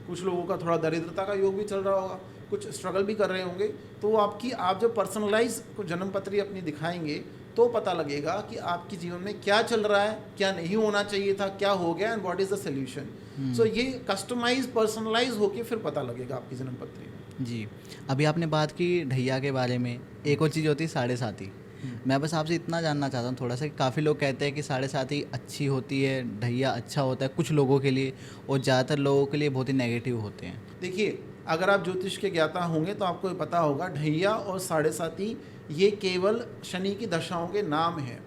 कुछ लोगों का थोड़ा दरिद्रता का योग भी चल रहा होगा, कुछ स्ट्रगल भी कर रहे होंगे, तो आप जब पर्सनलाइज जन्म पत्री अपनी दिखाएंगे तो पता लगेगा कि आपके जीवन में क्या चल रहा है, क्या नहीं होना चाहिए था, क्या हो गया, and what is the solution. सो ये कस्टमाइज, पर्सनलाइज होके फिर पता लगेगा आपकी जन्म पत्री में। जी। अभी आपने बात की ढैया के बारे में, एक और चीज़ होती है 7.5। मैं बस आपसे इतना जानना चाहता हूँ थोड़ा सा, काफ़ी लोग कहते हैं कि 7.5 अच्छी होती है, ढैया अच्छा होता है कुछ लोगों के लिए, और ज़्यादातर लोगों के लिए बहुत ही नेगेटिव होते हैं। देखिए, अगर आप ज्योतिष के ज्ञाता होंगे तो आपको पता होगा, ढैया और 7.5 ये केवल शनि की दशाओं के नाम हैं।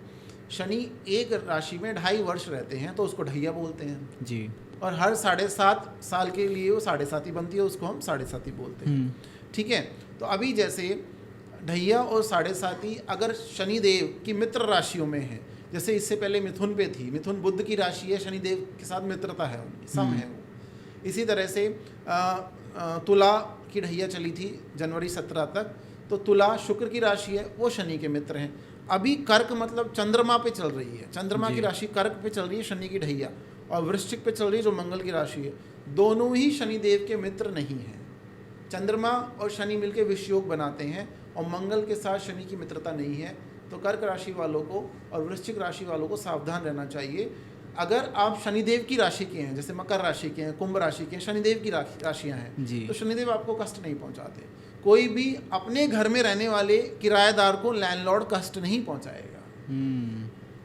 शनि एक राशि में 2.5 वर्ष रहते हैं तो उसको ढैया बोलते हैं जी। और हर 7.5 साल के लिए वो 7.5 बनती है, उसको हम 7.5 बोलते हैं। ठीक है, तो अभी जैसे ढैया और 7.5 अगर शनिदेव की मित्र राशियों में है, जैसे इससे पहले मिथुन पे थी, मिथुन बुध की राशि है, शनिदेव के साथ मित्रता है उनकी, सम है वो। इसी तरह से तुला की ढैया चली थी जनवरी 17 तक, तो तुला शुक्र की राशि है, वो शनि के मित्र हैं। अभी कर्क मतलब चंद्रमा पे चल रही है, चंद्रमा की राशि कर्क पे चल रही है शनि की ढैया, और वृश्चिक पे चल रही है जो मंगल की राशि है। दोनों ही शनिदेव के मित्र नहीं हैं। चंद्रमा और शनि मिलकर विषयोग बनाते हैं और मंगल के साथ शनि की मित्रता नहीं है। तो कर्क राशि वालों को और वृश्चिक राशि वालों को सावधान रहना चाहिए। अगर आप शनिदेव की राशि के हैं, जैसे मकर राशि के हैं, कुंभ राशि के हैं, शनिदेव की राशियां हैं, तो शनिदेव आपको कष्ट नहीं पहुंचाते। कोई भी अपने घर में रहने वाले किराएदार को लैंडलॉर्ड कष्ट नहीं पहुंचाएगा।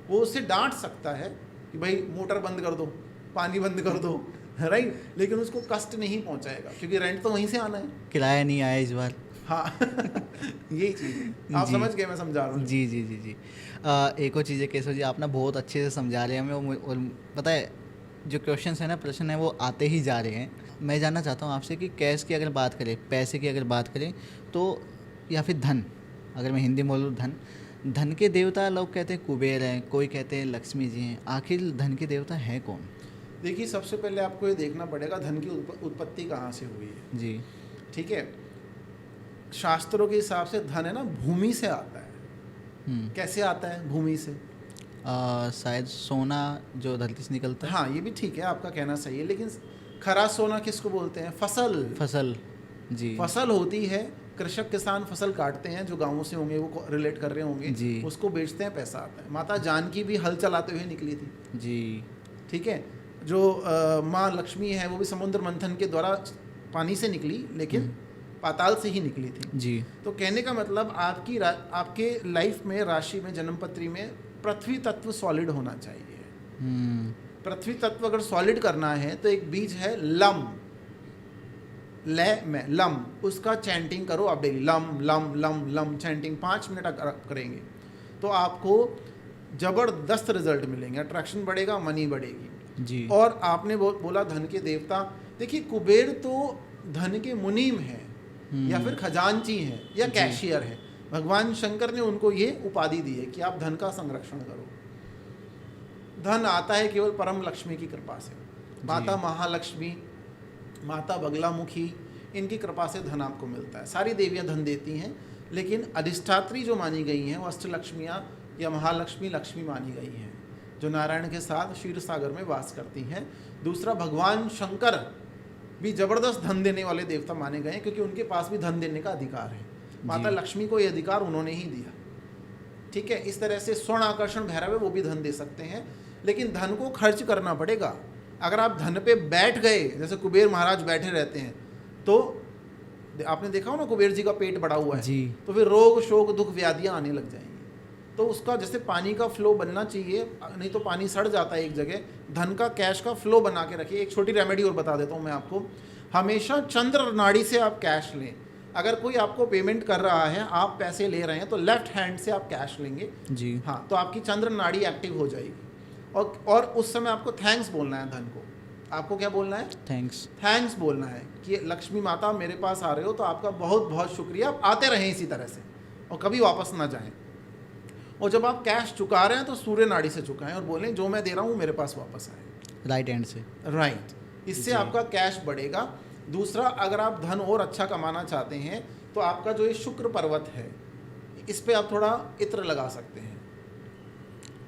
वो उससे डांट सकता है कि भाई मोटर बंद कर दो, पानी बंद कर दो, राइट, लेकिन उसको कष्ट नहीं पहुंचाएगा क्योंकि रेंट तो वहीं से आना है। किराया नहीं आया इस बार। हाँ यही चीज़ आप समझ गए, मैं समझा रहा हूँ। जी जी जी जी। एक और चीज़ है केशव जी, आप ना बहुत अच्छे से समझा रहे हैं हमें, और पता है जो क्वेश्चन है ना, प्रश्न है, वो आते ही जा रहे हैं। मैं जानना चाहता हूँ आपसे कि कैश की अगर बात करें, पैसे की अगर बात करें तो, या फिर धन, अगर मैं हिंदी में बोलूँ धन के देवता लोग कहते हैं कुबेर हैं, कोई कहते हैं लक्ष्मी जी हैं, आखिर धन के देवता है कौन? देखिए, सबसे पहले आपको ये देखना पड़ेगा धन की उत्पत्ति कहाँ से हुई है। जी, ठीक है, शास्त्रों के हिसाब से धन है ना भूमि से आता है। कैसे आता है? भूमि से। शायद सोना जो धरती से निकलता है। हाँ, ये भी ठीक है, आपका कहना सही है, लेकिन खरा सोना किसको बोलते हैं? फसल। जी। फसल होती है, कृषक किसान फसल काटते हैं, जो गाँवों से होंगे वो रिलेट कर रहे होंगे जी, उसको बेचते हैं, पैसा आता है। माता जानकी भी हल चलाते हुए निकली थी जी। ठीक है, जो माँ लक्ष्मी है वो भी समुद्र मंथन के द्वारा पानी से निकली, लेकिन पाताल से ही निकली थी। जी तो कहने का मतलब आपके लाइफ में, राशि में, जन्मपत्री में पृथ्वी तत्व सॉलिड होना चाहिए। पृथ्वी तत्व अगर सॉलिड करना है तो एक बीज है लम, लय में लम, उसका चैंटिंग करो आप daily, lump lump lump lump chanting 5 minute अगर करेंगे तो आपको जबरदस्त रिजल्ट मिलेंगे, अट्रैक्शन बढ़ेगा, मनी बढ़ेगी जी। और आपने बोला धन के देवता, देखिए कुबेर तो धन के मुनीम है या फिर खजांची है या कैशियर है। भगवान शंकर ने उनको ये उपाधि दी है कि आप धन का संरक्षण करो। धन आता है केवल परम लक्ष्मी की कृपा से, माता महालक्ष्मी, माता बगलामुखी, इनकी कृपा से धन आपको मिलता है। सारी देवियां धन देती हैं, लेकिन अधिष्ठात्री जो मानी गई हैं वो अष्टलक्ष्मियाँ या महालक्ष्मी लक्ष्मी मानी गई हैं, जो नारायण के साथ क्षीर सागर में वास करती हैं। दूसरा, भगवान शंकर भी जबरदस्त धन देने वाले देवता माने गए हैं, क्योंकि उनके पास भी धन देने का अधिकार है। माता लक्ष्मी को ये अधिकार उन्होंने ही दिया। ठीक है, इस तरह से स्वर्ण आकर्षण भैरव है, वो भी धन दे सकते हैं, लेकिन धन को खर्च करना पड़ेगा। अगर आप धन पे बैठ गए, जैसे कुबेर महाराज बैठे रहते हैं, तो आपने देखा हो ना कुबेर जी का पेट बड़ा हुआ है जी। तो फिर रोग शोक दुख व्याधियां आने लग जाएंगी। तो उसका जैसे पानी का फ्लो बनना चाहिए, नहीं तो पानी सड़ जाता है एक जगह। धन का, कैश का फ्लो बना के रखिए। एक छोटी रेमेडी और बता देता हूँ मैं आपको, हमेशा चंद्र नाड़ी से आप कैश लें। अगर कोई आपको पेमेंट कर रहा है, आप पैसे ले रहे हैं, तो लेफ्ट हैंड से आप कैश लेंगे जी। हाँ, तो आपकी चंद्र नाड़ी एक्टिव हो जाएगी। और उस समय आपको थैंक्स बोलना है धन को। आपको क्या बोलना है? थैंक्स बोलना है कि लक्ष्मी माता मेरे पास आ रहे हो तो आपका बहुत बहुत शुक्रिया, आप आते रहें इसी तरह से और कभी वापस ना जाएं। और जब आप कैश चुका रहे हैं तो सूर्य नाड़ी से चुकाएं और बोलें जो मैं दे रहा हूँ मेरे पास वापस आए, राइट हैंड से। राइट। इससे आपका कैश बढ़ेगा। दूसरा, अगर आप धन और अच्छा कमाना चाहते हैं तो आपका जो ये शुक्र पर्वत है, इस पे आप थोड़ा इत्र लगा सकते हैं।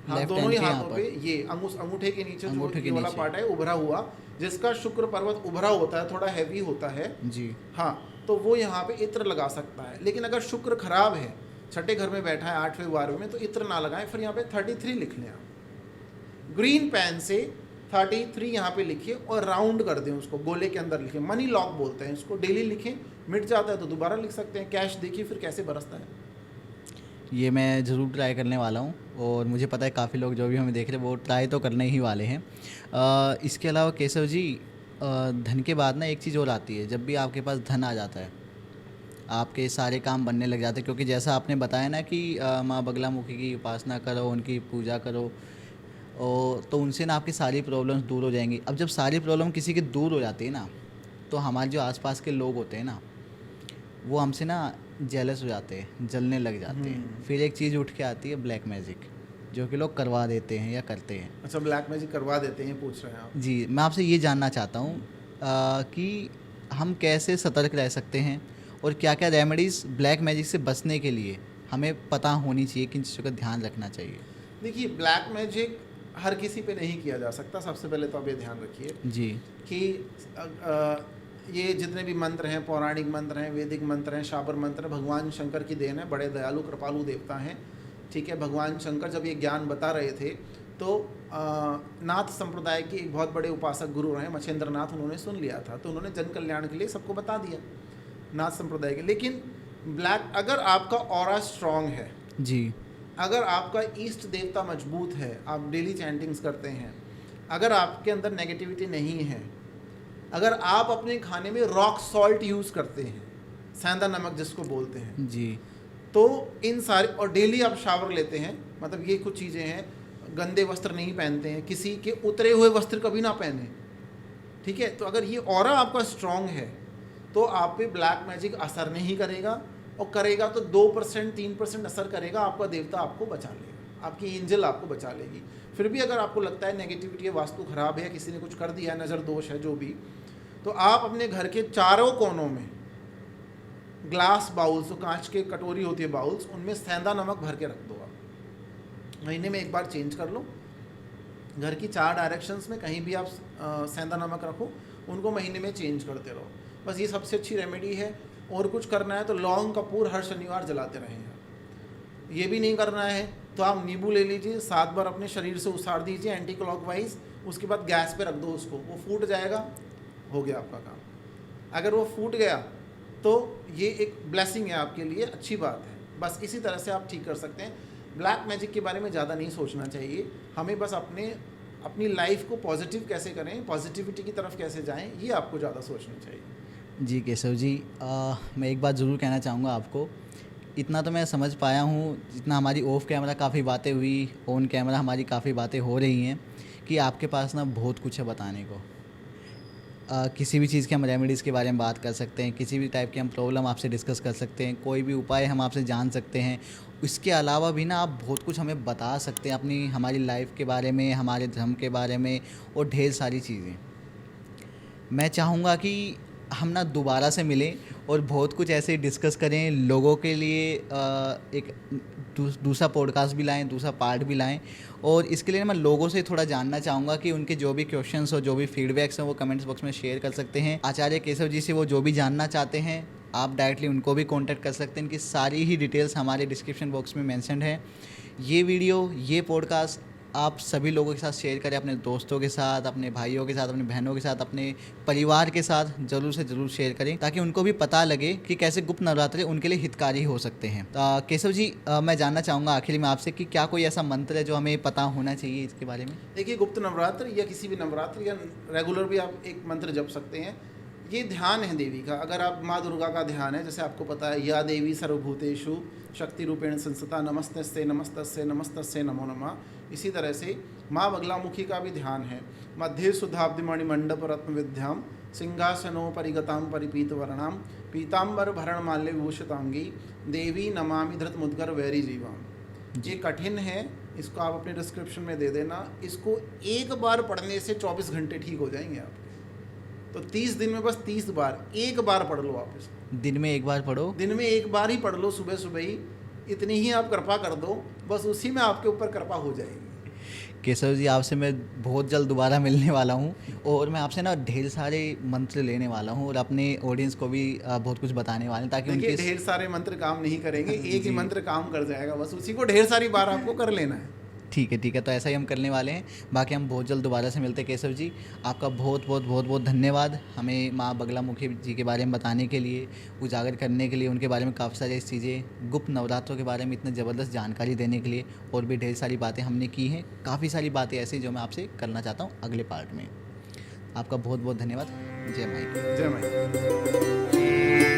हाँ, दोनों ही हाथों पे, ये अंगूठे के नीचे जो ये वाला पार्ट है उभरा हुआ, जिसका शुक्र पर्वत उभरा होता है, थोड़ा हैवी होता है जी। हाँ, तो वो यहाँ पे इत्र लगा सकता है। लेकिन अगर शुक्र खराब है, छठे घर में बैठा है 8वें 12वें में, तो इत्र ना लगाएं। फिर यहाँ पे 33 लिख लें आप, ग्रीन पेन से 33 यहाँ पे लिखिए और राउंड कर दें उसको, गोले के अंदर लिखें। मनी लॉक बोलते हैं इसको। डेली लिखें, मिट जाता है तो दोबारा लिख सकते हैं। कैश देखिए फिर कैसे बरसता है। ये मैं ज़रूर ट्राई करने वाला हूँ और मुझे पता है काफ़ी लोग जो भी हमें देख रहे हैं वो ट्राई तो करने ही वाले हैं। इसके अलावा केशव जी, धन के बाद ना एक चीज़ और आती है। जब भी आपके पास धन आ जाता है, आपके सारे काम बनने लग जाते हैं, क्योंकि जैसा आपने बताया ना कि माँ बगलामुखी की उपासना करो, उनकी पूजा करो, और तो उनसे ना आपकी सारी प्रॉब्लम्स दूर हो जाएंगी। अब जब सारी प्रॉब्लम किसी की दूर हो जाती है ना, तो हमारे जो आसपास के लोग होते हैं ना, वो हमसे ना जेलस हो जाते हैं, जलने लग जाते हैं। फिर एक चीज़ उठ के आती है ब्लैक मैजिक, जो कि लोग करवा देते हैं या करते हैं। अच्छा, ब्लैक मैजिक करवा देते हैं, पूछ रहे हैं आप? जी, मैं आपसे ये जानना चाहता हूँ कि हम कैसे सतर्क रह सकते हैं और क्या क्या रेमेडीज़ ब्लैक मैजिक से बचने के लिए हमें पता होनी चाहिए, किन चीज़ों का ध्यान रखना चाहिए? देखिए, ब्लैक मैजिक हर किसी पे नहीं किया जा सकता। सबसे पहले तो आप ये ध्यान रखिए जी कि ये जितने भी मंत्र हैं, पौराणिक मंत्र हैं, वैदिक मंत्र हैं, शाबर मंत्र, भगवान शंकर की देन है। बड़े दयालु कृपालु देवता हैं। ठीक है, भगवान शंकर जब ये ज्ञान बता रहे थे तो नाथ संप्रदाय के एक बहुत बड़े उपासक गुरु रहे मच्छेंद्र नाथ, उन्होंने सुन लिया था, तो उन्होंने जन कल्याण के लिए सबको बता दिया नाथ संप्रदाय के। लेकिन ब्लैक, अगर आपका ऑरा स्ट्रांग है जी, अगर आपका ईष्ट देवता मजबूत है, आप डेली चैंटिंग्स करते हैं, अगर आपके अंदर नेगेटिविटी नहीं है, अगर आप अपने खाने में रॉक सॉल्ट यूज़ करते हैं, सेंधा नमक जिसको बोलते हैं जी, तो इन सारे, और डेली आप शावर लेते हैं, मतलब ये कुछ चीज़ें हैं। गंदे वस्त्र नहीं पहनते हैं, किसी के उतरे हुए वस्त्र कभी ना पहने। ठीक है, तो अगर ये ऑरा आपका स्ट्रांग है तो आप पे ब्लैक मैजिक असर नहीं करेगा, और करेगा तो 2% 3% असर करेगा। आपका देवता आपको बचा लेगा, आपकी एंजल आपको बचा लेगी। फिर भी अगर आपको लगता है नेगेटिविटी है, वास्तु खराब है, किसी ने कुछ कर दिया है, नज़र दोष है, जो भी, तो आप अपने घर के चारों कोनों में ग्लास बाउल्स, कांच के कटोरी होती है बाउल्स, उनमें सेंधा नमक भर के रख दो। आप महीने में एक बार चेंज कर लो। घर की 4 डायरेक्शंस में कहीं भी आप सेंधा नमक रखो, उनको महीने में चेंज करते रहो। बस ये सबसे अच्छी रेमेडी है। और कुछ करना है तो लौंग कपूर हर शनिवार जलाते रहें आप। ये भी नहीं करना है तो आप नींबू ले लीजिए, 7 बार अपने शरीर से उसाड़ दीजिए एंटी क्लॉकवाइज, उसके बाद गैस पे रख दो उसको, वो फूट जाएगा, हो गया आपका काम। अगर वो फूट गया तो ये एक ब्लेसिंग है आपके लिए, अच्छी बात है। बस इसी तरह से आप ठीक कर सकते हैं। ब्लैक मैजिक के बारे में ज़्यादा नहीं सोचना चाहिए हमें, बस अपनी लाइफ को पॉजिटिव कैसे करें, पॉजिटिविटी की तरफ कैसे जाएं, ये आपको ज़्यादा सोचना चाहिए। जी केशव जी, मैं एक बात ज़रूर कहना चाहूँगा आपको। इतना तो मैं समझ पाया हूँ, जितना हमारी ऑफ कैमरा काफ़ी बातें हुई, ऑन कैमरा हमारी काफ़ी बातें हो रही हैं, कि आपके पास ना बहुत कुछ है बताने को। किसी भी चीज़ के हम रेमेडीज़ के बारे में बात कर सकते हैं, किसी भी टाइप की हम प्रॉब्लम आपसे डिस्कस कर सकते हैं, कोई भी उपाय हम आपसे जान सकते हैं। इसके अलावा भी ना आप बहुत कुछ हमें बता सकते हैं अपनी हमारी लाइफ के बारे में, हमारे धर्म के बारे में और ढेर सारी चीज़ें। मैं चाहूँगा कि हम ना दोबारा से मिलें और बहुत कुछ ऐसे डिस्कस करें, लोगों के लिए एक दूसरा पॉडकास्ट भी लाएं, दूसरा पार्ट भी लाएं। और इसके लिए मैं लोगों से थोड़ा जानना चाहूँगा कि उनके जो भी क्वेश्चंस हो, जो भी फीडबैक्स हैं, वो कमेंट्स बॉक्स में शेयर कर सकते हैं। आचार्य केशव जी से वो जो भी जानना चाहते हैं, आप डायरेक्टली उनको भी कॉन्टैक्ट कर सकते हैं। इनकी सारी ही डिटेल्स हमारे डिस्क्रिप्शन बॉक्स में मेंशन्ड है। ये वीडियो, ये पॉडकास्ट आप सभी लोगों के साथ शेयर करें, अपने दोस्तों के साथ, अपने भाइयों के साथ, अपनी बहनों के साथ, अपने परिवार के साथ ज़रूर से ज़रूर शेयर करें, ताकि उनको भी पता लगे कि कैसे गुप्त नवरात्रे उनके लिए हितकारी हो सकते हैं। केशव जी, मैं जानना चाहूँगा आखिर में आपसे कि क्या कोई ऐसा मंत्र है जो हमें पता होना चाहिए इसके बारे में? देखिए, गुप्त नवरात्र या किसी भी नवरात्र या रेगुलर भी आप एक मंत्र जप सकते हैं। ये ध्यान है देवी का। अगर आप माँ दुर्गा का ध्यान है, जैसे आपको पता है, या देवी सर्वभूतेषु शक्ति रूपेण संस्थिता नमस्तस्यै नमस्तस्यै नमस्तस्यै नमो नमः। इसी तरह से माँ बगलामुखी का भी ध्यान है। मध्ये सुधाब्धि मणिमंडप रत्न विद्याम सिंहासनोपरिगतां परिपीतवर्णां पीताम्बर भरण माल्य विभूषितांगी देवी नमामि धृत मुद्गर वैरी जीवाम। ये कठिन है, इसको आप अपने डिस्क्रिप्शन में दे देना। इसको एक बार पढ़ने से 24 घंटे ठीक हो जाएंगे आपके। तो 30 दिन में बस 30 बार, एक बार पढ़ लो आप इसको। दिन में एक बार पढ़ो, दिन में एक बार ही पढ़ लो, सुबह सुबह ही। इतनी ही आप कृपा कर दो, बस उसी में आपके ऊपर कृपा हो जाएगी। केशव जी, आपसे मैं बहुत जल्द दोबारा मिलने वाला हूँ और मैं आपसे ना ढेर सारे मंत्र लेने वाला हूँ और अपने ऑडियंस को भी बहुत कुछ बताने वाले हैं, ताकि देखिए, उनके ढेर सारे मंत्र काम नहीं करेंगे, एक ही मंत्र काम कर जाएगा, बस उसी को ढेर सारी बार आपको कर लेना है। ठीक है, तो ऐसा ही हम करने वाले हैं। बाकी हम बहुत जल्द दोबारा से मिलते हैं। केशव जी, आपका बहुत धन्यवाद हमें माँ बगलामुखी जी के बारे में बताने के लिए, उजागर करने के लिए, उनके बारे में काफ़ी सारी चीज़ें, गुप्त नवरात्रों के बारे में इतने ज़बरदस्त जानकारी देने के लिए। और भी ढेर सारी बातें हमने की हैं, काफ़ी सारी बातें ऐसी जो मैं आपसे करना चाहता हूँ अगले पार्ट में। आपका बहुत धन्यवाद। जय माई। जय माई।